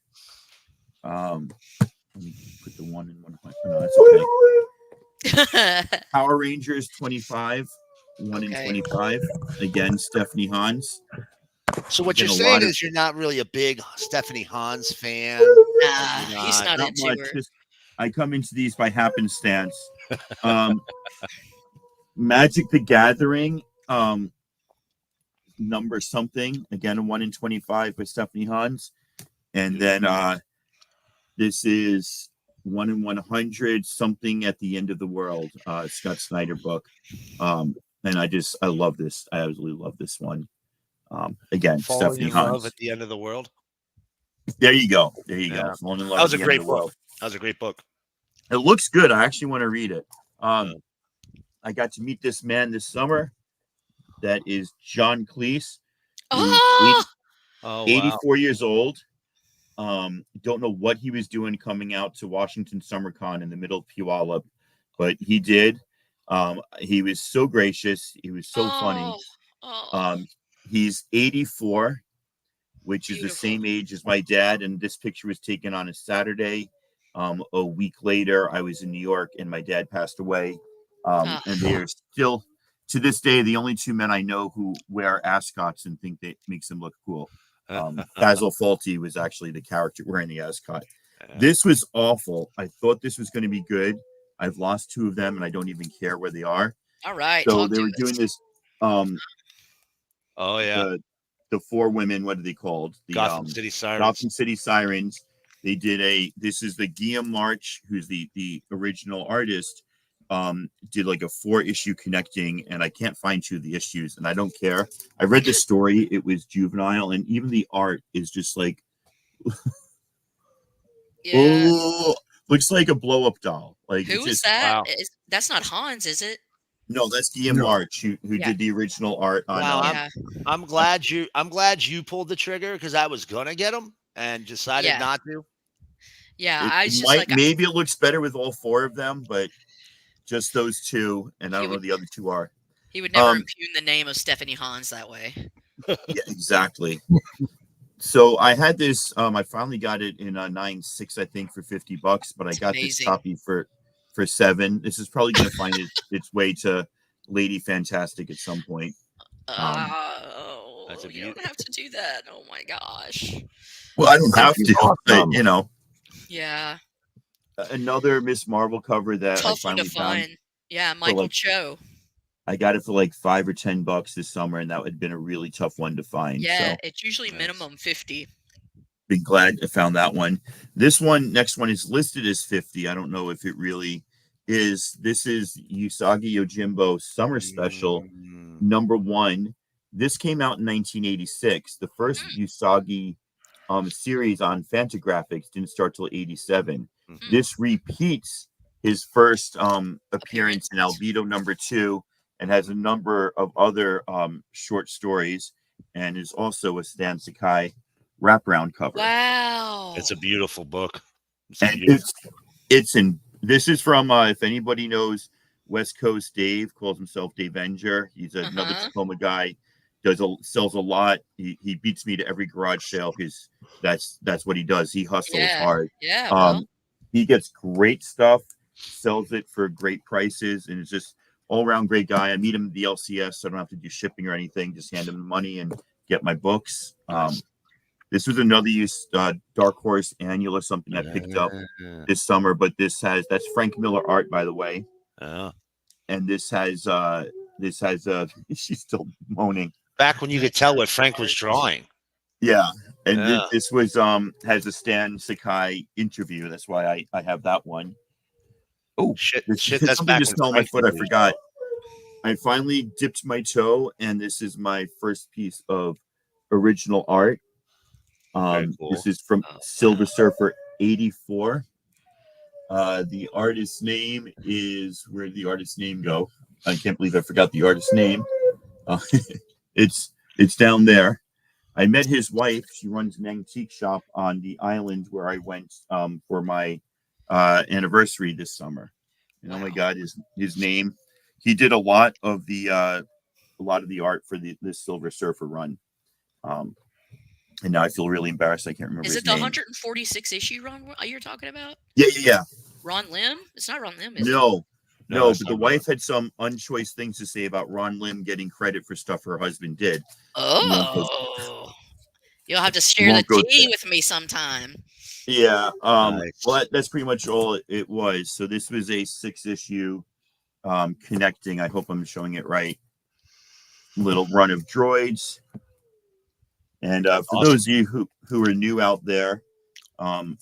Let me put the 1 in 1. No, that's okay. Power Rangers 25, 1 in 25. Again, Stephanie Hans. So what you're saying is you're not really a big Stephanie Hans fan. He's not into much. her. I come into these by happenstance. Magic the Gathering, number something. Again, a 1 in 25 by Stephanie Hans. And then this is 1 in 100, Something at the End of the World, Scott Snyder book. And I love this. I absolutely love this one. Again, Falling Stephanie in Hans. Love at the End of the World. There you go. There you Yeah. go. Falling in Love That was at a the End great of the World. book. That was a great book. It looks good. I actually want to read it. I got to meet this man this summer. That is John Cleese. Oh, 84 years old. Don't know what he was doing coming out to Washington Summer Con in the middle of Puyallup, but he did. He was so gracious. He was so funny. He's 84, which is the same age as my dad. And this picture was taken on a Saturday. A week later, I was in New York and my dad passed away. And they are still, to this day, the only 2 men I know who wear ascots and think that makes them look cool. Basil Fawlty was actually the character wearing the ascot. This was awful. I thought this was going to be good. I've lost 2 of them and I don't even care where they are. all right. So they were doing this. The 4 women, what are they called? The Gotham City Sirens. Gotham City Sirens. They did this is the Guillaume March, who's the original artist, did like a 4-issue connecting, and I can't find 2 of the issues, and I don't care. I read the story, it was juvenile, and even the art is just like looks like a blow-up doll. Like who is that? Wow. That's not Hans, is it? No, that's Guillaume March, who did the original art on. Wow, I'm glad you pulled the trigger because I was gonna get them and decided not to. Yeah, I was just maybe it looks better with all 4 of them, but just those 2, and I don't know the other 2 are. He would never impugn the name of Stephanie Hans that way. Yeah, exactly. So I had this. I finally got it in 9.6, I think, for $50, but I got this copy for 7. This is probably going to find its way to Lady Fantastic at some point. You don't have to do that. Oh my gosh. Well, I don't have to, but you know. Yeah. Another Miss Marvel cover that tough I finally one to find. Yeah, Michael Cho. I got it for like $5 or $10 this summer, and that would have been a really tough one to find. Yeah, so. it's usually minimum 50. Been glad I found that one. This one, next one is listed as 50. I don't know if it really is. This is Usagi Yojimbo Summer Special #1. This came out in 1986. The first Usagi series on Fantagraphics didn't start till 87. This repeats his first appearance in Albedo #2 and has a number of other short stories, and is also a Stan Sakai wraparound cover. Wow. It's a beautiful book. It's in. This is from if anybody knows West Coast Dave, calls himself Davenger. He's another Tacoma guy. Sells a lot. He beats me to every garage sale because that's what he does. He hustles hard. Yeah. Well. He gets great stuff, sells it for great prices, and it's just all around great guy. I meet him at the LCS, so I don't have to do shipping or anything. Just hand him the money and get my books. This was another Dark Horse annual or something I picked up this summer, but that's Frank Miller art, by the way. And this has she's still moaning. Back when you could tell what Frank was drawing. Yeah. And this was has a Stan Sakai interview. That's why I have that one. Oh shit! That's back. Just fell on my foot. I forgot. I finally dipped my toe, and this is my first piece of original art. Cool. This is from Silver Surfer 84. The artist's name is, where did the artist's name go? I can't believe I forgot the artist's name. It's down there. I met his wife. She runs an antique shop on the island where I went for my anniversary this summer. And oh my God, his name. He did a lot of the art for this Silver Surfer run. And now I feel really embarrassed. I can't remember. Is it the 146 issue Ron you're talking about? Yeah. Ron Lim? It's not Ron Lim, is it? No, but the wife had some unchoice things to say about Ron Lim getting credit for stuff her husband did. Oh. You'll have to share the tea with me sometime. Yeah. Well, that's pretty much all it was. So this was a 6-issue connecting. I hope I'm showing it right. Little run of droids. And for those of you who are new out there, and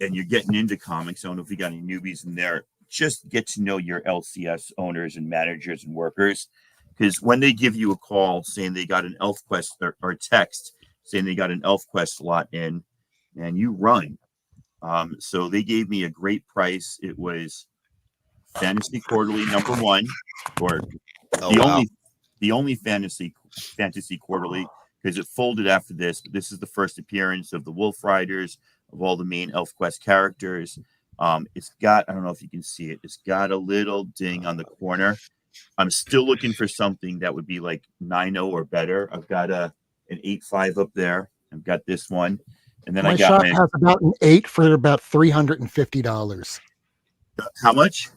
you're getting into comics, I don't know if you got any newbies in there, just get to know your LCS owners and managers and workers. Because when they give you a call saying they got an ElfQuest or text saying they got an ElfQuest lot in, and you run. So they gave me a great price. It was Fantasy Quarterly #1, or the only Fantasy Quarterly, because it folded after this. But this is the first appearance of the Wolf Riders, of all the main ElfQuest characters. It's got, I don't know if you can see it, it's got a little ding on the corner. I'm still looking for something that would be like 9.0 or better. I've got an 8.5 up there. I've got this one. And then my shop has about an 8 for about $350. How much?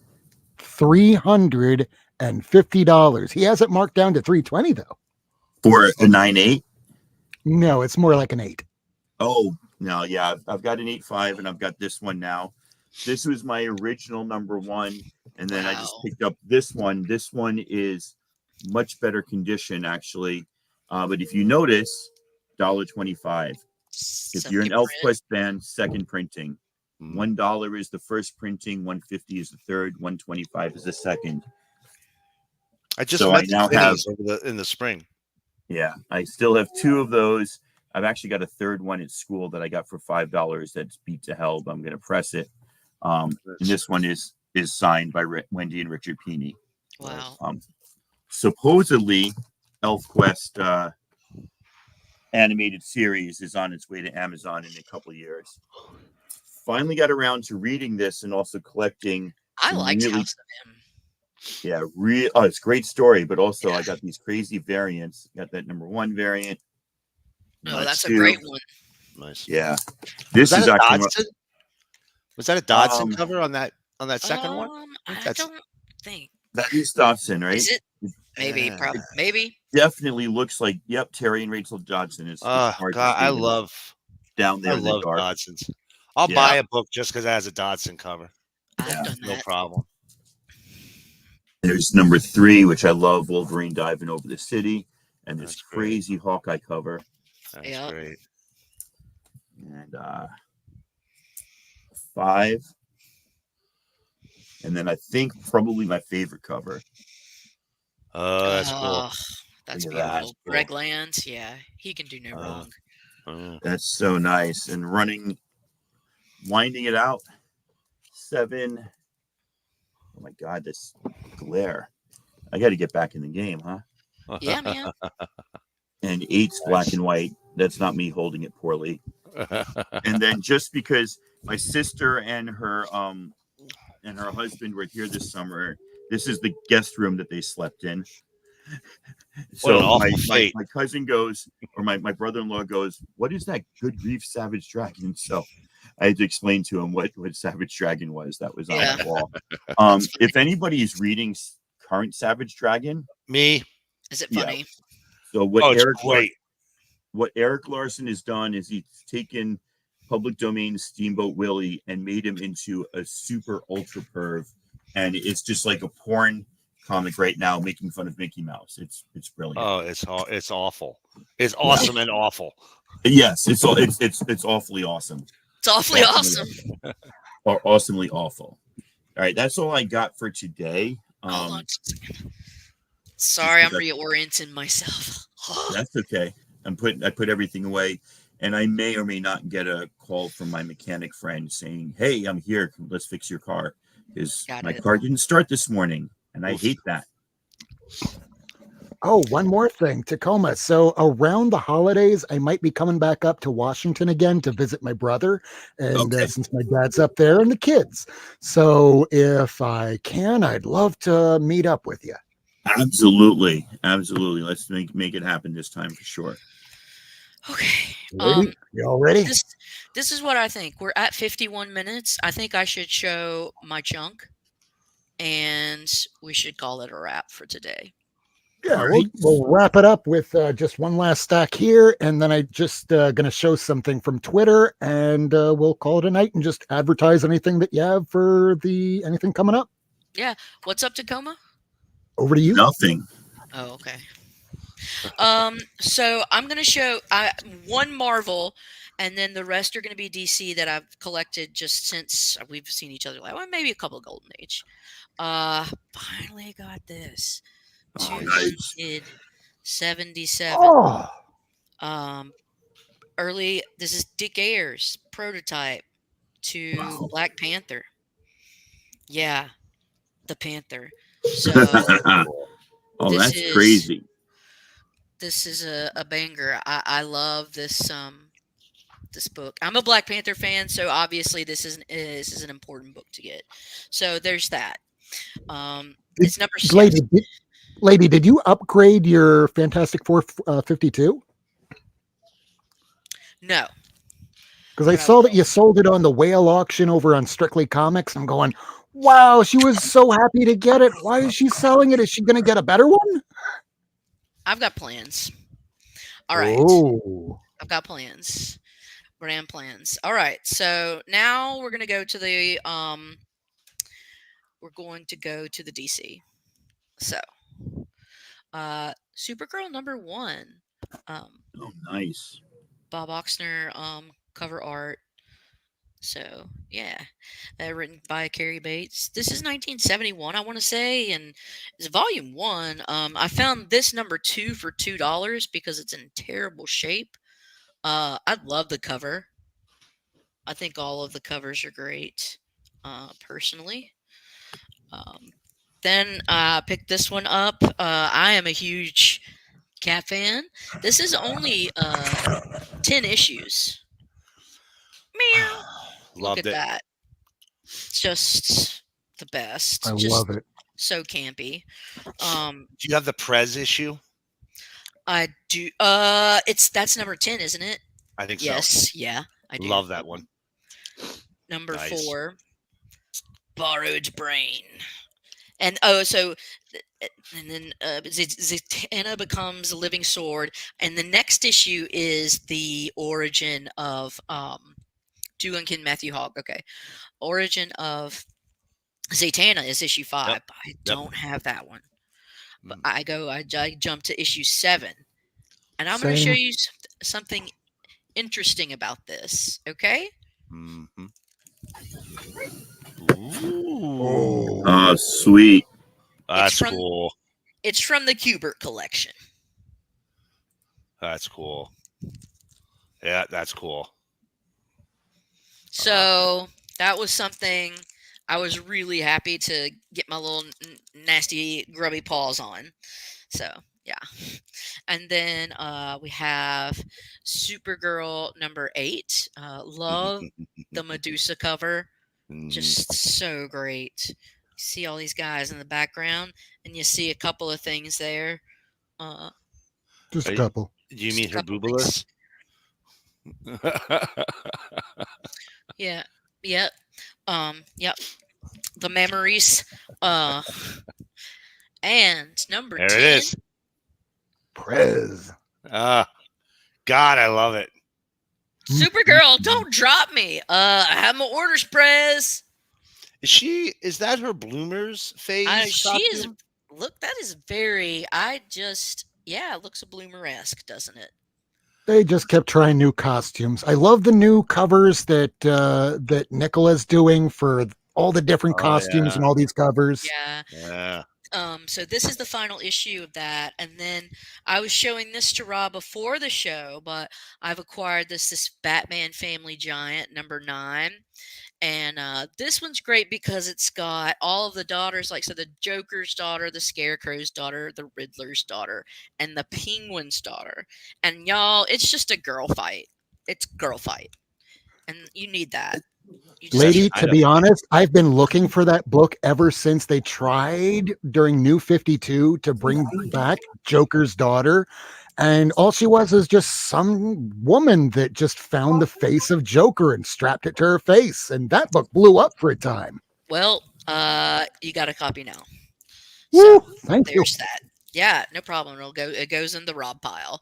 $350. He has it marked down to $320 though. For a 9.8? No, it's more like an 8. Oh, no, yeah. I've got an 8.5 and I've got this one now. This was my original #1, and then I just picked up this one. This one is much better condition, actually. But if you notice, $1.25. If you're an ElfQuest fan, second printing. $1 is the first printing, $1.50 is the third, $1.25 is the second. I now have in the spring. Yeah, I still have 2 of those. I've actually got a third one at school that I got for $5 that's beat to hell, but I'm going to press it. And this one is signed by Wendy and Richard Peeney. Wow. Supposedly, ElfQuest animated series is on its way to Amazon in a couple of years. Finally got around to reading this and also collecting. I liked House of M. Yeah, it's a great story, but also I got these crazy variants. Got that #1 variant. No, that's a great one. Nice. Yeah, this is actually. Was that a Dodson cover on that second one? I don't think that is Dodson, right? Is it? Maybe, probably, maybe. Definitely looks like Terry and Rachel Dodson. It's hard God, I love down there. I love Dodsons. I'll buy a book just because it has a Dodson cover. I've done that. No problem. There's #3, which I love, Wolverine diving over the city, and this crazy Hawkeye cover. That's great. and 5. And then I think probably my favorite cover. Oh, that's cool. That's Look at that. beautiful. Greg Lands, yeah, he can do no wrong. That's so nice. And winding it out. 7. Oh my God, this glare. I got to get back in the game, huh? Yeah, man. And 8's black and white. That's not me holding it poorly. And then just because my sister and her husband were here this summer, this is the guest room that they slept in. So my cousin goes, or my brother-in-law goes, "What is that Good Grief Savage Dragon?" So I had to explain to him what Savage Dragon was. That was on the wall. If anybody is reading current Savage Dragon, me. Is it funny? Yeah. So what Eric Larson has done is he's taken public domain Steamboat Willie and made him into a super ultra perv, and it's just like a porn comic right now, making fun of Mickey Mouse. It's brilliant. Oh, it's awful. It's awesome and awful. Yes, it's awfully awesome. It's awfully awesome. Or awesomely awful. All right, that's all I got for today. Hold on just a second. Sorry, I'm reorienting myself. That's okay. I put everything away, and I may or may not get a call from my mechanic friend saying, "Hey, I'm here. Let's fix your car," because my car didn't start this morning, and I hate that. Oh, one more thing, Tacoma. So around the holidays, I might be coming back up to Washington again to visit my brother. And since my dad's up there and the kids. So if I can, I'd love to meet up with you. Absolutely. Let's make it happen this time for sure. Okay. You all ready? This is what I think. We're at 51 minutes. I think I should show my chunk, and we should call it a wrap for today. Yeah, we'll wrap it up with just one last stack here, and then I just going to show something from Twitter, and we'll call it a night and just advertise anything that you have for anything coming up. Yeah. What's up, Tacoma? Over to you. Nothing. Oh, okay. So I'm going to show one Marvel, and then the rest are going to be DC that I've collected just since we've seen each other. Maybe a couple of Golden Age. Finally got this. 277. Early. This is Dick Ayers prototype to Black Panther. Yeah, the Panther. So that's crazy. This is a banger. I love this this book. I'm a Black Panther fan, so obviously this is an important book to get. So there's that. It's number 6. Lady, did you upgrade your Fantastic Four 52? No. Because I saw that you sold it on the whale auction over on Strictly Comics. I'm going, wow, she was so happy to get it. Why is she selling it? Is she going to get a better one? I've got plans. All right. Oh. I've got plans. Grand plans. All right. So now we're going to go to the DC. So Supergirl number 1. Nice. Bob Oxner cover art. So yeah, written by Carrie Bates. This is 1971, I want to say, and it's volume 1. I found this number 2 for $2 because it's in terrible shape. I love the cover. I think all of the covers are great, personally. Then I picked this one up. I am a huge Cat fan. This is only 10 issues. Meow. Look at that. It's just the best. I love it. So campy. Do you have the Prez issue? I do. That's number 10, isn't it? I think yes. so. Yeah, I do. Love that one. Number 4, Borrowed Brain. And then Zatanna becomes a living sword, and the next issue is the origin of Dugankin Matthew Hogg. Okay, origin of Zatanna is issue 5. Yep. I don't have that one, but I jump to issue 7, and I'm going to show you something interesting about this. Okay. Mm-hmm. Oh. Sweet. That's from- cool. It's from the Kubert collection. That's cool. Yeah, that's cool. So that was something I was really happy to get my little nasty, grubby paws on. So yeah, and then we have Supergirl number 8. Love the Medusa cover, just so great. You see all these guys in the background, and you see a couple of things there. Just a Hey, couple. Do you Just mean a her couple things. boobaless? Yeah, yep, yep. The memories. Uh, and number There 10. it is. Prez. God, I love it. Supergirl, don't drop me. I have my orders, Prez. Is that her bloomers phase She is. costume? Look, that is very. It looks a bloomer-esque, doesn't it? They just kept trying new costumes. I love the new covers that Nicola's doing for all the different costumes and all these covers. Yeah. So this is the final issue of that, and then I was showing this to Rob before the show, but I've acquired this Batman Family Giant number 9. And this one's great because it's got all of the daughters, like, so the Joker's daughter, the Scarecrow's daughter, the Riddler's daughter, and the Penguin's daughter. And y'all, it's just a girl fight. It's girl fight. And you need that. You just Lady, need to be honest, I've been looking for that book ever since they tried during New 52 to bring back Joker's daughter. And all she was is just some woman that just found the face of Joker and strapped it to her face. And that book blew up for a time. Well, you got a copy now. Woo, So thank you. there's that. Yeah, no problem. It goes in the Rob pile.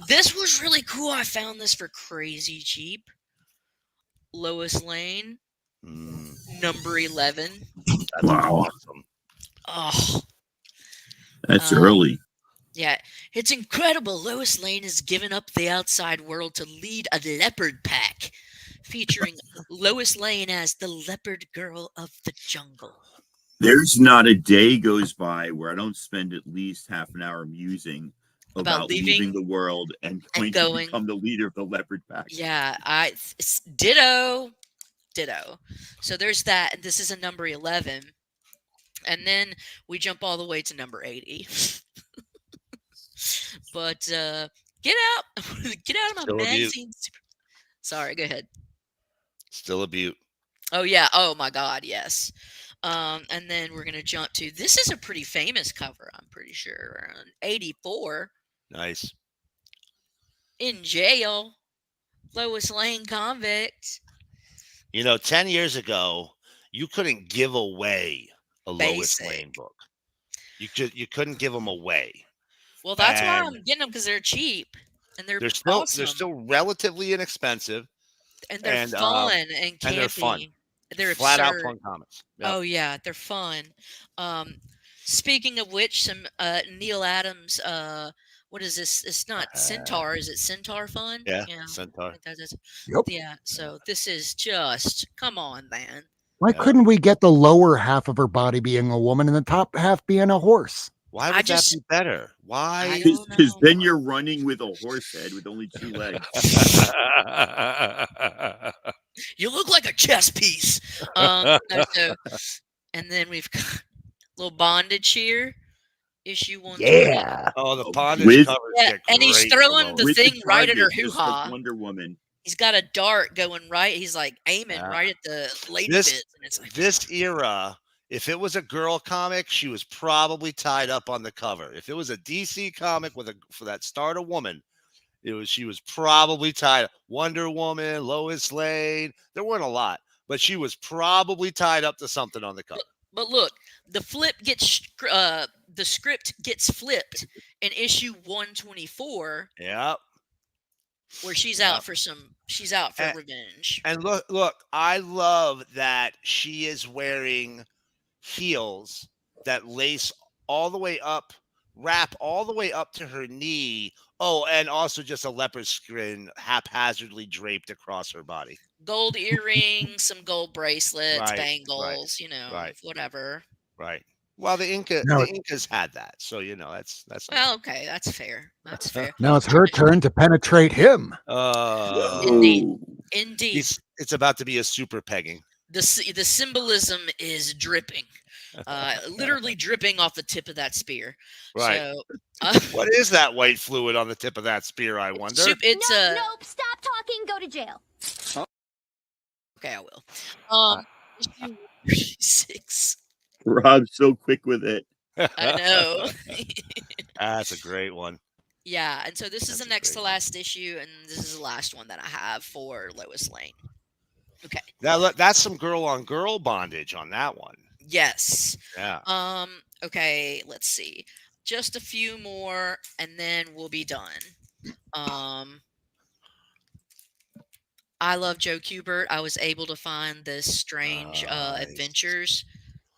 This was really cool. I found this for crazy cheap. Lois Lane, number 11. That's Wow. awesome. Oh, That's early. yeah. It's incredible. Lois Lane has given up the outside world to lead a leopard pack, featuring Lois Lane as the leopard girl of the jungle. There's not a day goes by where I don't spend at least half an hour musing about leaving the world and going to become the leader of the leopard pack. Yeah, ditto. So there's that. This is a number 11. And then we jump all the way to number 80. But get out of my magazine. Sorry, go ahead. Still a beaut. Oh yeah. Oh my God, yes. And then we're gonna jump to, this is a pretty famous cover, I'm pretty sure, around 84. Nice. In jail, Lois Lane convict. 10 years ago, you couldn't give away a Lois Lane book. You couldn't give them away. Well, that's why I'm getting them, because they're cheap and they're awesome. They're still relatively inexpensive, and they're fun and campy. And they're fun. They're flat absurd. out fun comics. Yep. Oh yeah, they're fun. Speaking of which, some Neil Adams. What is this? It's not Centaur. Is it Centaur Fun? Yeah, Centaur. Yep. Yeah. So this is just, come on, man. Why couldn't we get the lower half of her body being a woman and the top half being a horse? Why would that be better? Why? Because then you're running with a horse head with only 2 legs. You look like a chess piece. And then we've got a little bondage here. Issue 1. Yeah. Oh, the bondage covers. Yeah, and he's throwing the thing right at her hoo-ha. Like Wonder Woman. He's got a dart going right. He's like aiming right at the lady bits. And it's like, this era, if it was a girl comic, she was probably tied up on the cover. If it was a DC comic for that start a woman, she was probably tied. Wonder Woman, Lois Lane. There weren't a lot, but she was probably tied up to something on the cover. But look, the script gets flipped in issue 124. Yep. Where she's out for revenge. And look, I love that she is wearing heels that lace all the way up wrap all the way up to her knee. Oh, and also just a leopard skin haphazardly draped across her body. Gold earrings, some gold bracelets, Right, bangles, right, whatever. right. Well, the Now, Incas had that, so that's Well, okay, that's fair. That's fair. now it's her turn to penetrate him. Indeed. Ooh. Indeed. It's about to be a super pegging. The symbolism is dripping, literally dripping off the tip of that spear. Right. So, What is that white fluid on the tip of that spear, I wonder? It's Nope, stop talking, go to jail. okay, I will. Issue 6. Rob's so quick with it. I know. That's a great one. Yeah, and so this is That's the a next great to last issue, and this is the last one that I have for Lois Lane. Okay. Now that's some girl on girl bondage on that one. Yes. Yeah. Okay, let's see. Just a few more, and then we'll be done. I love Joe Kubert. I was able to find this strange Nice. adventures,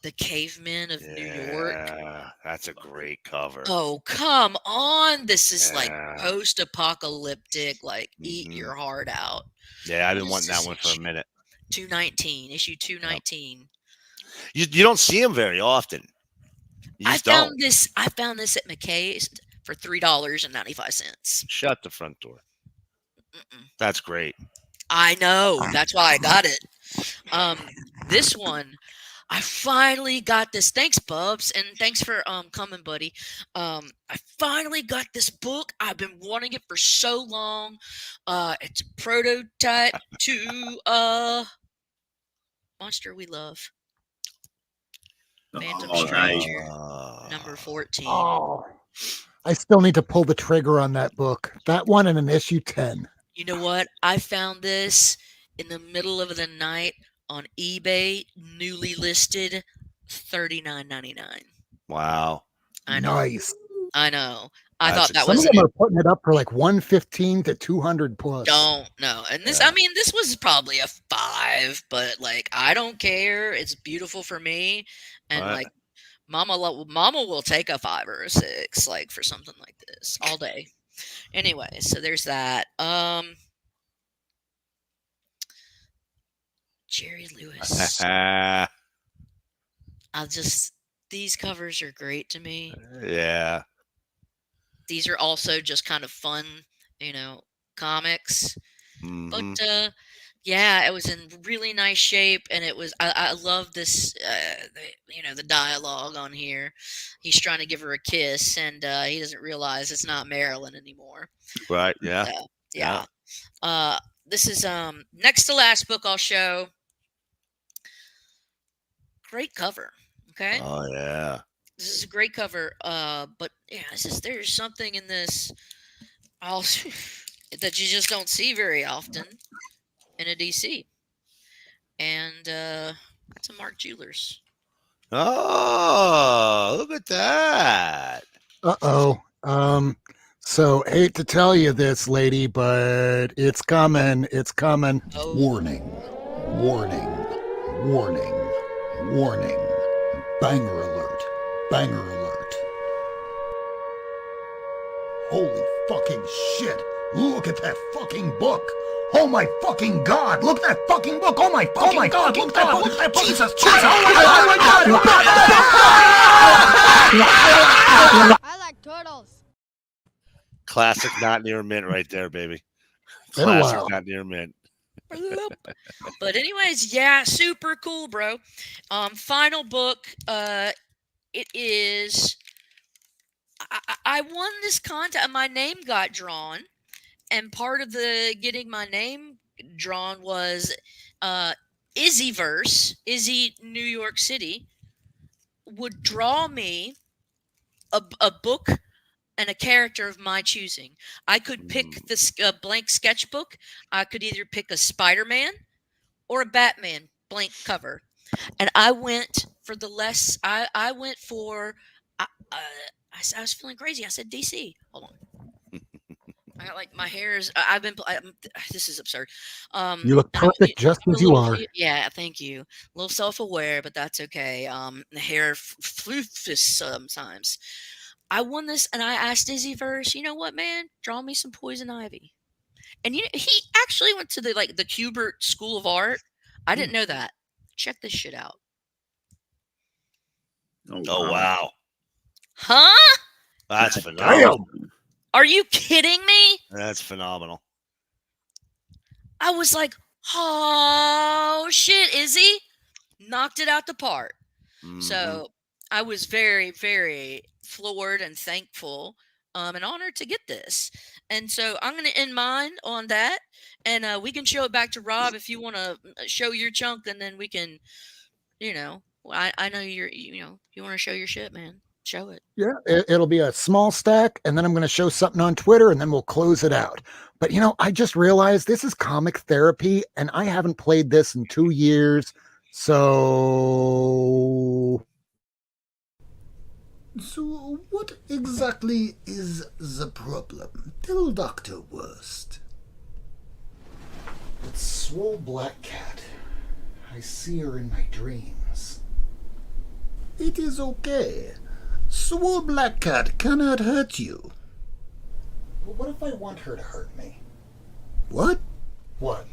the cavemen of New York. Yeah, that's a great cover. Oh, come on. This is like Yeah. post-apocalyptic, like eat Mhm. your heart out. Yeah, I've been This wanting that is one for a minute. 219, issue 219. You don't see them very often. You I just don't. found this at McKay's for $3.95. Shut the front door. That's great. I know. That's why I got it. This one, I finally got this. Thanks, Bubs, and thanks for coming, buddy. I finally got this book. I've been wanting it for so long. It's a prototype to Monster We Love. Phantom Oh, nice. Stranger, number 14. Oh, I still need to pull the trigger on that book. That one in an issue 10. You know what? I found this in the middle of the night on eBay, newly listed, $39.99. Wow. I know. Nice. I know. I That's thought that Some was of them are putting it up for like 115 to 200 plus. don't know. And this, Yeah. I mean, this was probably a 5, but like, I don't care. It's beautiful for me, and Right. like, Mama will take a 5 or a 6, like for something like this all day. Anyway, so there's that. Jerry Lewis. These covers are great to me. Yeah. These are also just kind of fun, comics. Mhm. But yeah, it was in really nice shape, and it was. I love this. The dialogue on here. He's trying to give her a kiss, and he doesn't realize it's not Marilyn anymore. Right. Yeah. Yeah. This is next to last book I'll show. Great cover. Okay. Oh yeah. This is a great cover. But yeah, there's something in this also that you just don't see very often in a DC. And that's a Mark Jewelers. Oh, look at that. Uh-oh. So hate to tell you this, lady, but it's coming. It's coming. Oh. Warning. Warning. Warning. Warning. Banger alert. Banger alert. Holy fucking shit. Look at that fucking book. Oh my fucking god. Look at that fucking book. Oh my god. Look at that book. Jesus. Oh my god. I like turtles. Classic not near mint right there, baby. Been a Classic while. not near mint. But anyways, yeah, super cool, bro. Final book. It is. I won this contest. My name got drawn, and part of the getting my name drawn was Izzyverse. Izzy New York City would draw me a book and a character of my choosing. I could pick this blank sketchbook. I could either pick a Spider-Man or a Batman blank cover. And I went for the less. I went for. I was feeling crazy. I said DC. Hold on. I got like my hair is. I've been. This is absurd. You look perfect just as you are. Yeah, thank you. A little self-aware, but that's okay. The hair floofs sometimes. I won this, and I asked Izzy first, you know what, man? Draw me some poison ivy. And he actually went to the Kubert School of Art. I didn't know that. Check this shit out. Oh wow. Huh? That's phenomenal. Are you kidding me? That's phenomenal. I was like, oh shit, Izzy knocked it out the park. Mhm. So I was very, very floored and thankful and honored to get this. And so I'm going to end mine on that. And we can show it back to Rob if you want to show your chunk, and then we can, I know you want to show your shit, man. Show it. Yeah, it'll be a small stack, and then I'm going to show something on Twitter, and then we'll close it out. But, I just realized this is comic therapy, and I haven't played this in 2 years. So what exactly is the problem? Tell Dr. Wurst. It's Swole Black Cat. I see her in my dreams. It is okay. Swole Black Cat cannot hurt you. Well, what if I want her to hurt me? What? What?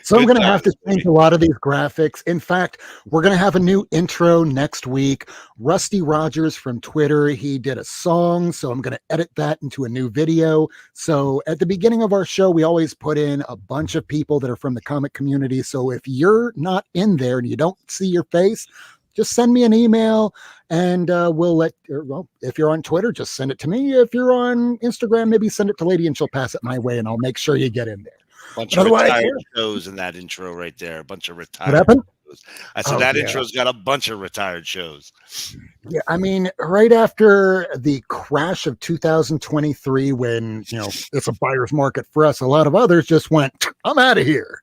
So I'm going to have to change a lot of these graphics. In fact, we're going to have a new intro next week. Rusty Rogers from Twitter, he did a song, so I'm going to edit that into a new video. So at the beginning of our show, we always put in a bunch of people that are from the comic community. So if you're not in there and you don't see your face, just send me an email, and if you're on Twitter, just send it to me. If you're on Instagram, maybe send it to Lady and she'll pass it my way, and I'll make sure you get in there. Bunch of retired shows in that intro right there. A bunch of retired What happened? shows. I said that intro's got a bunch of retired shows. Yeah, I mean, right after the crash of 2023, when, it's a buyer's market for us, a lot of others just went, I'm out of here.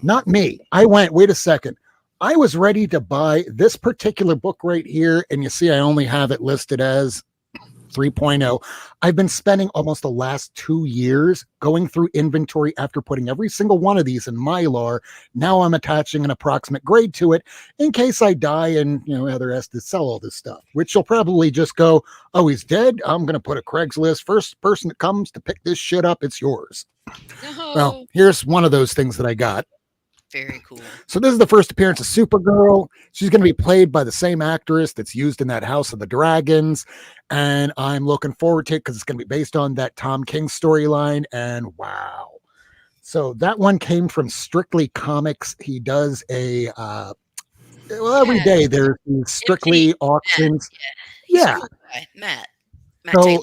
Not me. I went, wait a second. I was ready to buy this particular book right here, and you see I only have it listed as 3.0. I've been spending almost the last 2 years going through inventory after putting every single one of these in Mylar. Now I'm attaching an approximate grade to it in case I die and, Heather has to sell all this stuff, which she'll probably just go, oh, he's dead. I'm going to put a Craigslist. First person that comes to pick this shit up, it's yours. No. Well, here's one of those things that I got. Very cool. So this is the first appearance of Supergirl. She's going to be played by the same actress that's used in that House of the Dragons. And I'm looking forward to it because it's going to be based on that Tom King storyline. And wow. So that one came from Strictly Comics. He does every day there's Strictly auctions. Yeah. Cool Matt So, Taylor.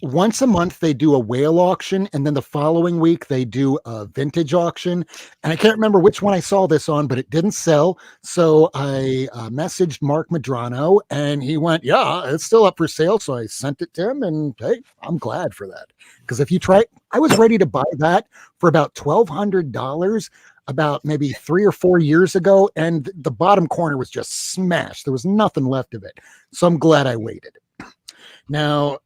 Once a month they do a whale auction, and then the following week they do a vintage auction. And I can't remember which one I saw this on, but it didn't sell. So I messaged Mark Madrano, and he went, yeah, it's still up for sale. So I sent it to him, and hey, I'm glad for that. Because if you try, I was ready to buy that for about $1,200 about maybe 3 or 4 years ago, and the bottom corner was just smashed. There was nothing left of it. So I'm glad I waited. Now,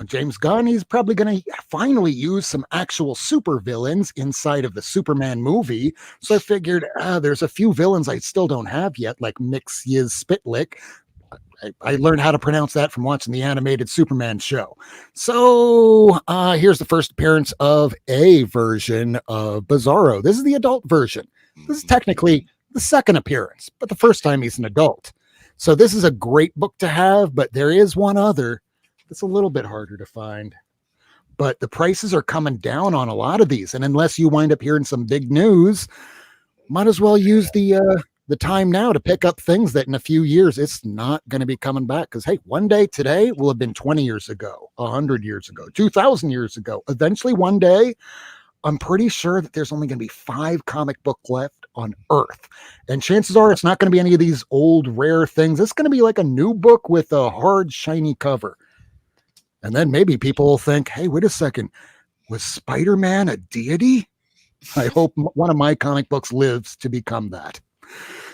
James Gunn, he's probably going to finally use some actual super villains inside of the Superman movie. So I figured there's a few villains I still don't have yet, like Mix Yiz Spitlick. I learned how to pronounce that from watching the animated Superman show. So here's the first appearance of a version of Bizarro. This is the adult version. This is technically the second appearance, but the first time he's an adult. So this is a great book to have, but there is one other. It's a little bit harder to find, but the prices are coming down on a lot of these. And unless you wind up hearing some big news, might as well use the time now to pick up things that in a few years, it's not going to be coming back. Cause hey, one day today will have been 20 years ago, 100 years ago, 2000 years ago. Eventually one day, I'm pretty sure that there's only going to be 5 comic book left on Earth. And chances are it's not going to be any of these old rare things. It's going to be like a new book with a hard, shiny cover. And then maybe people will think, hey, wait a second, was Spider-Man a deity? I hope one of my comic books lives to become that.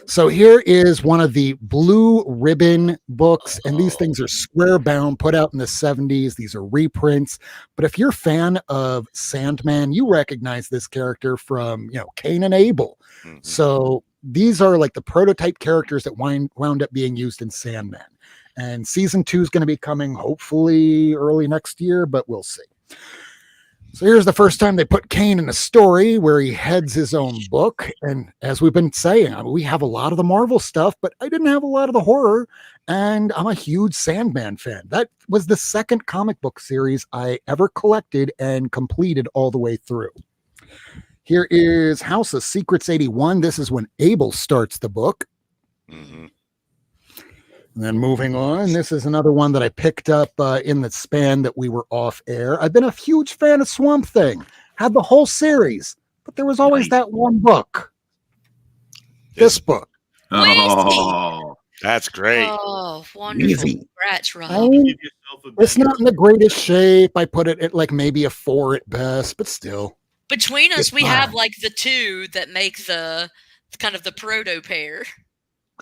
So here is one of the Blue Ribbon books, and these things are square bound, put out in the 70s. These are reprints. But if you're a fan of Sandman, you recognize this character from, Cain and Abel. Mm-hmm. So these are like the prototype characters that wound up being used in Sandman. And season 2 is going to be coming hopefully early next year, but we'll see. So here's the first time they put Kane in a story where he heads his own book. And as we've been saying, we have a lot of the Marvel stuff, but I didn't have a lot of the horror. And I'm a huge Sandman fan. That was the second comic book series I ever collected and completed all the way through. Here is House of Secrets 81. This is when Abel starts the book. Mm-hmm. And then moving on, this is another one that I picked up in the span that we were off air. I've been a huge fan of Swamp Thing. Had the whole series, but there was always that one book. This book. Oh, that's great. Oh, wonderful. Easy. Congrats, Rob. It's not in the greatest shape. I put it at like maybe a 4 at best, but still. Between us, It's we fine. have like the two that make the kind of the proto pair.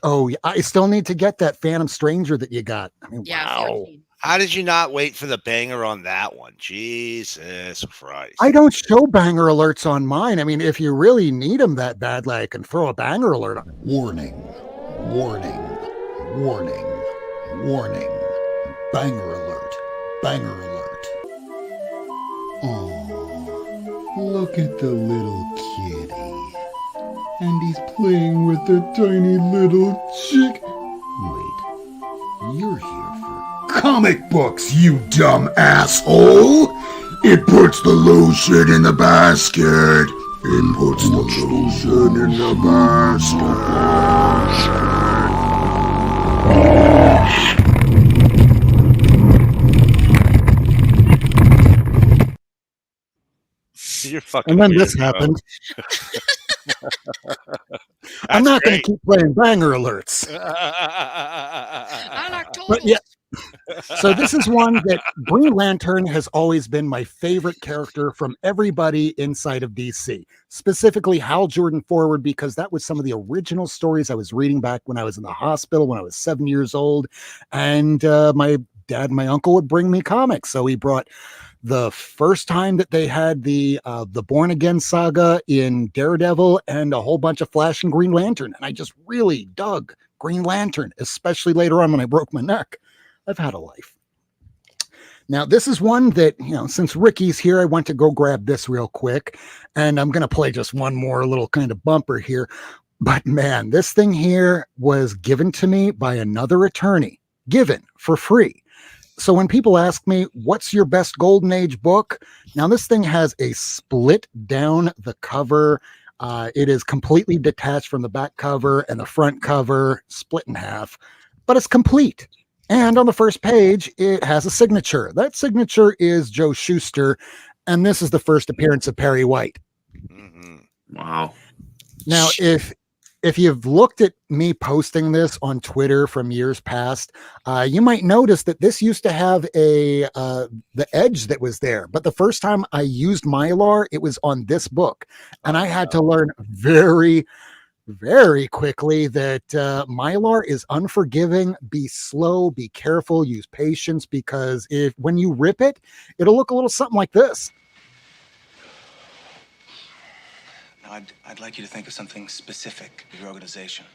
Oh, yeah, I still need to get that Phantom Stranger that you got. I mean, Yeah, wow. 14. How did you not wait for the banger on that one? Jesus Christ. I don't show banger alerts on mine. I mean, if you really need them that badly, I can throw a banger alert on. Warning, warning, warning, warning. Banger alert, banger alert. Oh, look at the little kitty. And he's playing with the tiny little chick. Wait, you're here for comic books, you dumb asshole! It puts the lotion in the basket. It puts the lotion in the basket. You're fucking And then weird, this bro. happened. I'm not going to keep playing banger alerts. I like But totals. yeah. So this is one that Green Lantern has always been my favorite character from everybody inside of DC, specifically Hal Jordan forward, because that was some of the original stories I was reading back when I was in the hospital when I was 7 years old. And my dad and my uncle would bring me comics. So he brought the first time that they had the Born Again saga in Daredevil and a whole bunch of Flash and Green Lantern. And I just really dug Green Lantern, especially later on when I broke my neck. I've had a life. Now, this is one that, since Ricky's here, I went to go grab this real quick. And I'm going to play just one more little kind of bumper here. But man, this thing here was given to me by another attorney, given for free. So when people ask me, what's your best Golden Age book? Now, this thing has a split down the cover. It is completely detached from the back cover and the front cover, split in half, but it's complete. And on the first page, it has a signature. That signature is Joe Shuster, and this is the first appearance of Perry White. Mm-hmm. Wow. Now, if you've looked at me posting this on Twitter from years past, you might notice that this used to have the edge that was there. But the first time I used Mylar, it was on this book. And I had to learn very, very quickly that Mylar is unforgiving. Be slow, be careful, use patience, because when you rip it, it'll look a little something like this. I'd like you to think of something specific for your organization,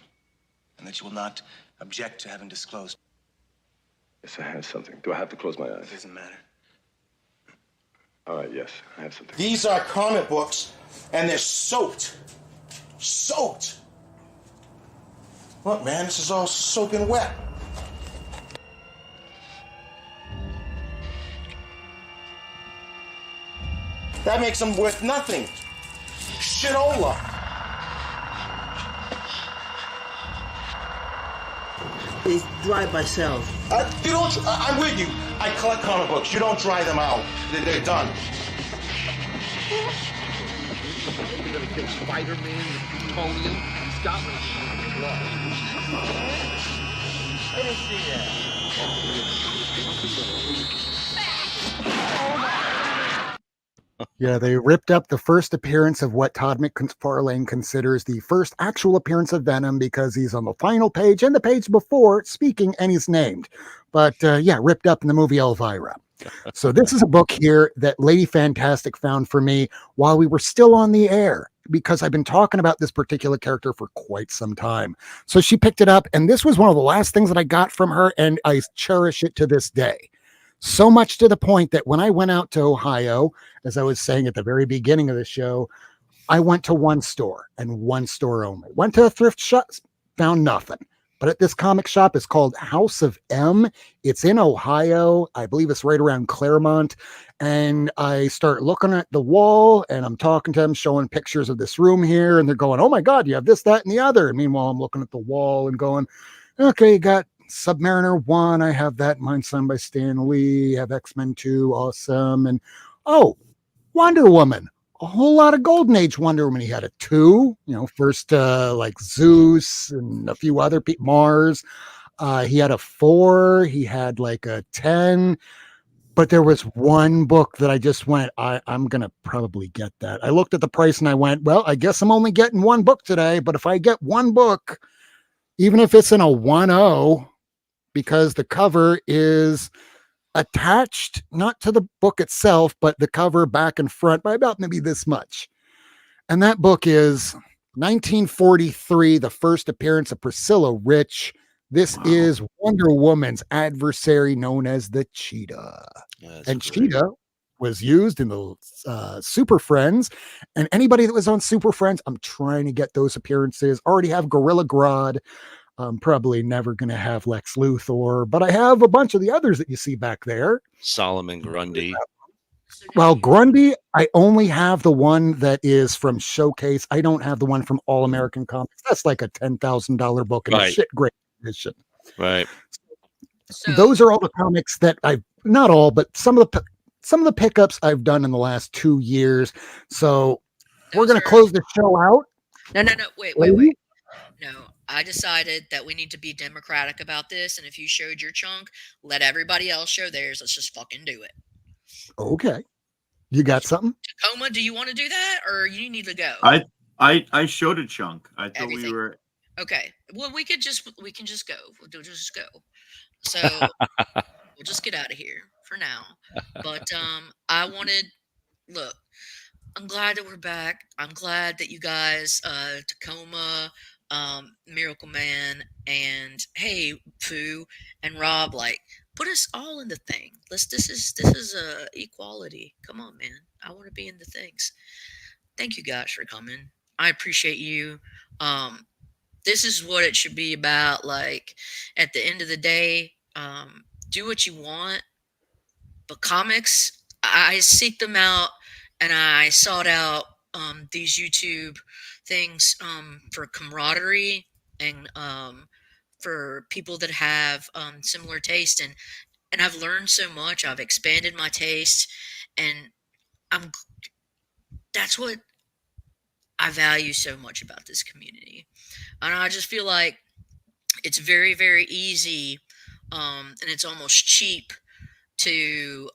and that you will not object to having disclosed. Yes, I have something. Do I have to close my eyes? It doesn't matter. All right, yes, I have something. These are comic books, and they're soaked. Soaked! Look, man, this is all soaking wet. That makes them worth nothing. Shitola. They dry by cells. You don't. I'm with you. I collect comic books. You don't dry them out. They're done. You're gonna kill Spider-Man, Plutonium, Scotland. I didn't see that. Yeah, they ripped up the first appearance of what Todd McFarlane considers the first actual appearance of Venom, because he's on the final page and the page before speaking and he's named. But yeah, ripped up in the movie Elvira. So this is a book here that Lady Fantastic found for me while we were still on the air, because I've been talking about this particular character for quite some time. So she picked it up, and this was one of the last things that I got from her, and I cherish it to this day. So much to the point that when I went out to Ohio, as I was saying at the very beginning of the show, I went to one store and one store only. Went to a thrift shop, found nothing. But at this comic shop, it's called House of M. It's in Ohio. I believe it's right around Claremont. And I start looking at the wall, and I'm talking to them, showing pictures of this room here. And they're going, "Oh my God, you have this, that, and the other." And meanwhile, I'm looking at the wall and going, "Okay, you got Submariner 1. I have that. Mine signed by Stan Lee. I have X-Men 2. Awesome." And oh, Wonder Woman. A whole lot of Golden Age Wonder Woman. He had a 2, first like Zeus and a few other people, Mars. He had a 4. He had like a 10. But there was one book that I just went, I'm going to probably get that. I looked at the price and I went, well, I guess I'm only getting one book today. But if I get one book, even if it's in a 1.0, because the cover is attached not to the book itself, but the cover back and front by about maybe this much. And that book is 1943, the first appearance of Priscilla Rich. This is Wonder Woman's adversary, known as the Cheetah. And Cheetah was used in the Super Friends. And anybody that was on Super Friends, I'm trying to get those appearances. Already have Gorilla Grodd. I'm probably never going to have Lex Luthor, but I have a bunch of the others that you see back there. Solomon Grundy. Well, Grundy, I only have the one that is from Showcase. I don't have the one from All American Comics. That's like a $10,000 book and a shit great edition. Right. So, those are all the comics that I've, not all, but some of the pickups I've done in the last 2 years. So we're going to close the show out. No. Wait. No, I decided that we need to be democratic about this. And if you showed your chunk, let everybody else show theirs. Let's just fucking do it. Okay. You got something? Tacoma, do you want to do that, or you need to go? I showed a chunk. I thought Everything. we were Okay. Well, we can just go. We'll just go. So we'll just get out of here for now. But look, I'm glad that we're back. I'm glad that you guys, Tacoma, Miracle Man, and hey, Pooh and Rob, like, put us all in the thing. This is equality. Come on, man. I want to be in the things. Thank you guys for coming. I appreciate you. This is what it should be about. Like, at the end of the day, do what you want. But comics, I seek them out, and I sought out these YouTube things for camaraderie and for people that have similar taste, and I've learned so much. I've expanded my taste, and that's what I value so much about this community. And I just feel like it's very, very easy, and it's almost cheap to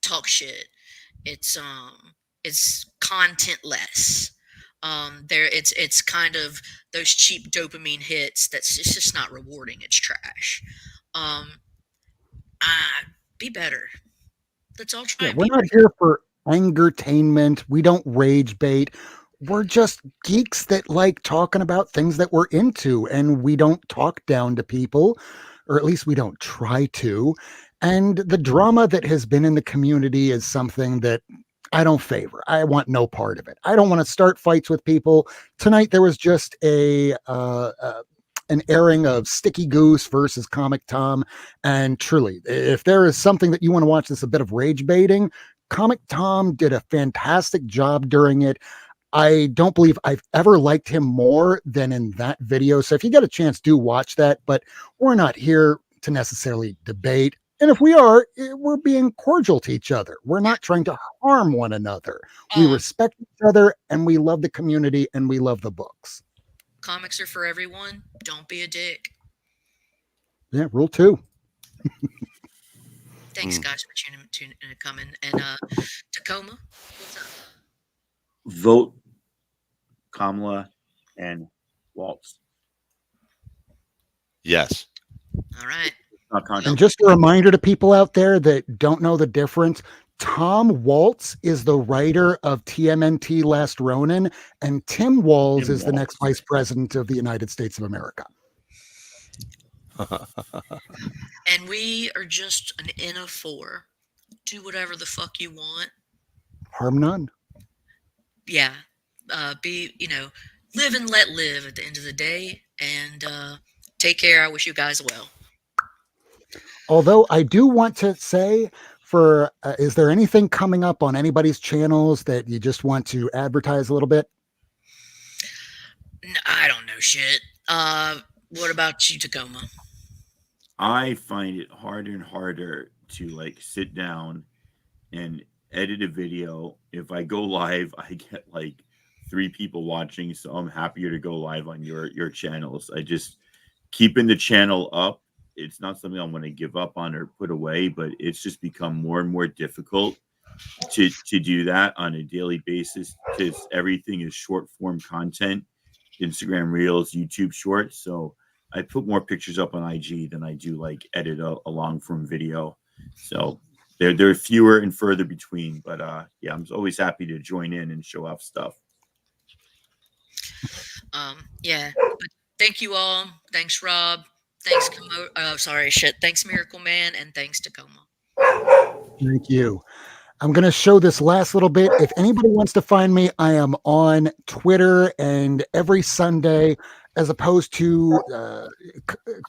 talk shit. It's contentless. It's kind of those cheap dopamine hits that's just not rewarding. It's trash. Be better. Let's all try. Yeah, we're not here for angertainment. We don't rage bait. We're just geeks that like talking about things that we're into, and we don't talk down to people, or at least we don't try to. And the drama that has been in the community is something that I don't favor. I want no part of it. I don't want to start fights with people. Tonight there was just an airing of Sticky Goose versus Comic Tom, and truly, if there is something that you want to watch that's a bit of rage baiting, Comic Tom did a fantastic job during it. I don't believe I've ever liked him more than in that video. So if you get a chance, do watch that. But we're not here to necessarily debate. And if we are, we're being cordial to each other. We're not trying to harm one another. We respect each other, and we love the community, and we love the books. Comics are for everyone. Don't be a dick. Yeah, rule 2. Thanks, guys, for coming. And Tacoma, what's up? vote Kamala and Waltz. Yes. All right. not content. And just a reminder to people out there that don't know the difference, Tom Waltz is the writer of TMNT Last Ronin, and Tim Walz Tim is the next Walz. vice president of the United States of America. And we are just an N of 4. Do whatever the fuck you want. Harm none. Yeah. Live and let live at the end of the day. And take care. I wish you guys well. Although I do want to say, is there anything coming up on anybody's channels that you just want to advertise a little bit? I don't know shit. What about you, Tacoma? I find it harder and harder to like sit down and edit a video. If I go live, I get like 3 people watching, so I'm happier to go live on your channels. I just keeping the channel up. It's not something I want to give up on or put away, but it's just become more and more difficult to do that on a daily basis because everything is short form content, Instagram Reels, YouTube Shorts. So I put more pictures up on IG than I do like edit a long form video. So they're fewer and further between. But yeah, I'm always happy to join in and show off stuff. Yeah. But thank you all. Thanks, Rob. Thanks, Thanks, Miracle Man, and thanks, Tacoma. Thank you. I'm going to show this last little bit. If anybody wants to find me, I am on Twitter, and every Sunday, as opposed to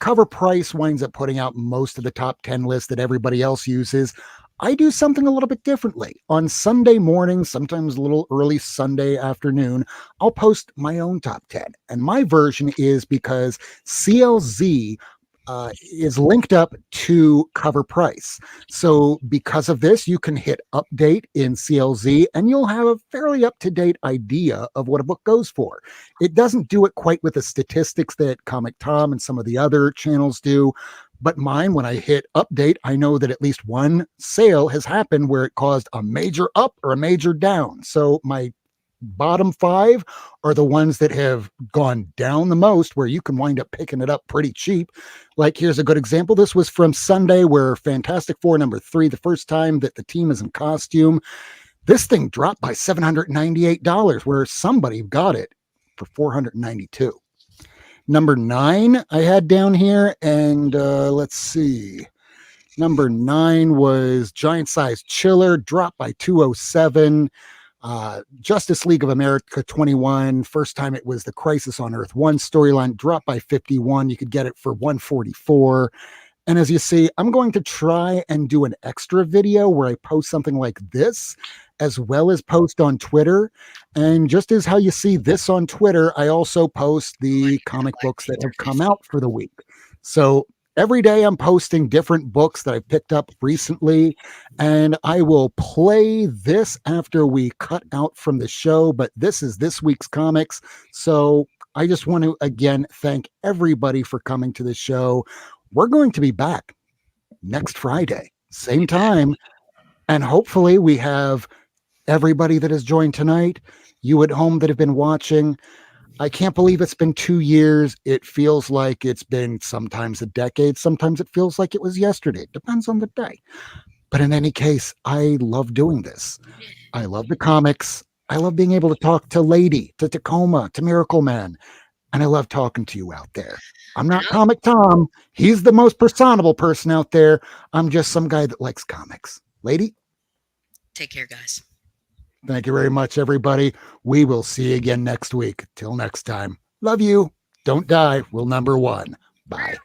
Cover Price winds up putting out most of the top 10 lists that everybody else uses, I do something a little bit differently. On Sunday morning, sometimes a little early Sunday afternoon, I'll post my own top 10. And my version is because CLZ is linked up to Cover Price. So because of this, you can hit update in CLZ and you'll have a fairly up-to-date idea of what a book goes for. It doesn't do it quite with the statistics that Comic Tom and some of the other channels do. But mine, when I hit update, I know that at least one sale has happened where it caused a major up or a major down. So my bottom 5 are the ones that have gone down the most, where you can wind up picking it up pretty cheap. Like, here's a good example. This was from Sunday, where Fantastic Four #3, the first time that the team is in costume, this thing dropped by $798, where somebody got it for $492. Number 9 I had down here, and let's see. Number 9 was Giant Size Chiller, dropped by 207. Justice League of America 21. First time it was the Crisis on Earth 1 storyline, dropped by 51. You could get it for 144. And as you see, I'm going to try and do an extra video where I post something like this, as well as post on Twitter. And just as how you see this on Twitter, I also post the comic books that have come out for the week. So every day I'm posting different books that I picked up recently, and I will play this after we cut out from the show, but this is this week's comics. So I just want to, again, thank everybody for coming to the show. We're going to be back next Friday, same time, and hopefully we have everybody that has joined tonight, you at home that have been watching. I can't believe it's been 2 years. It feels like it's been sometimes a decade. Sometimes it feels like it was yesterday. It depends on the day. But in any case, I love doing this. I love the comics. I love being able to talk to Lady, to Tacoma, to Miracle Man. And I love talking to you out there. I'm not Comic Tom. He's the most personable person out there. I'm just some guy that likes comics. Lady? Take care, guys. Thank you very much, everybody. We will see you again next week. Till next time. Love you. Don't die. Rule number 1. Bye.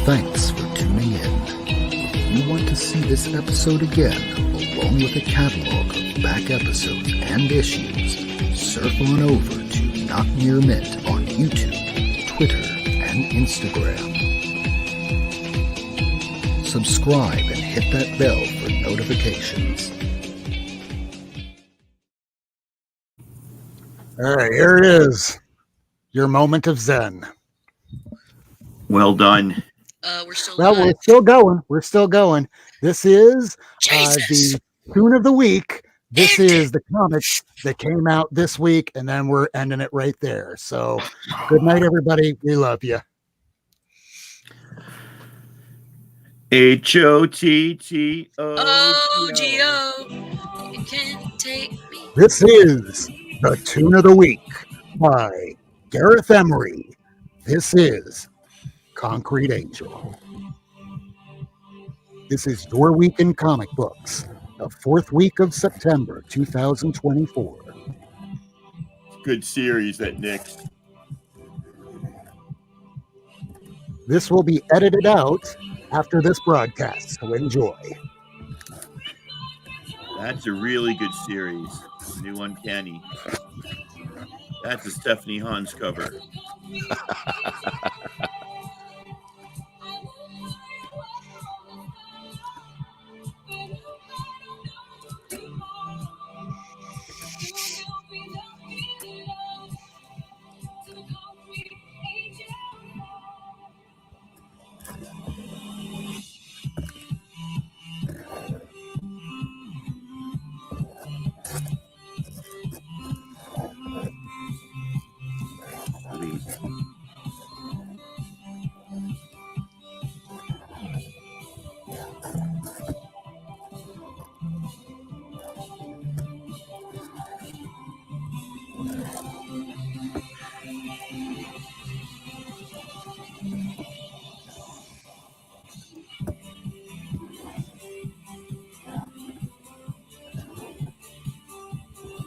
Thanks for tuning in. If you want to see this episode again, along with a catalog of back episodes and issues, surf on over to Not Near Mint on YouTube, Twitter, and Instagram. Subscribe and hit that bell for notifications. All right, here it is. Your moment of zen. Well done. We're still Well, live. we're still going. We're still going. This is the tune of the week. This is the comics that came out this week, and then we're ending it right there. So good night, everybody. We love you. HOTTO. You can't take me. This is the Tune of the Week by Gareth Emery. This is Concrete Angel. This is your week in comic books, the 4th week of September 2024. Good series, that next. This will be edited out after this broadcast, so enjoy. That's a really good series. New Uncanny. That's a Stephanie Hans cover.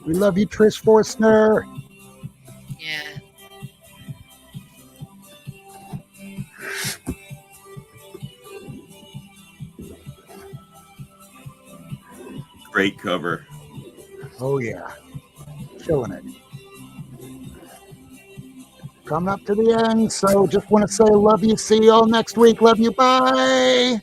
We love you, Trish Forstner. Yeah. Great cover. Oh, yeah. Killing it. Coming up to the end, so just want to say love you. See you all next week. Love you. Bye.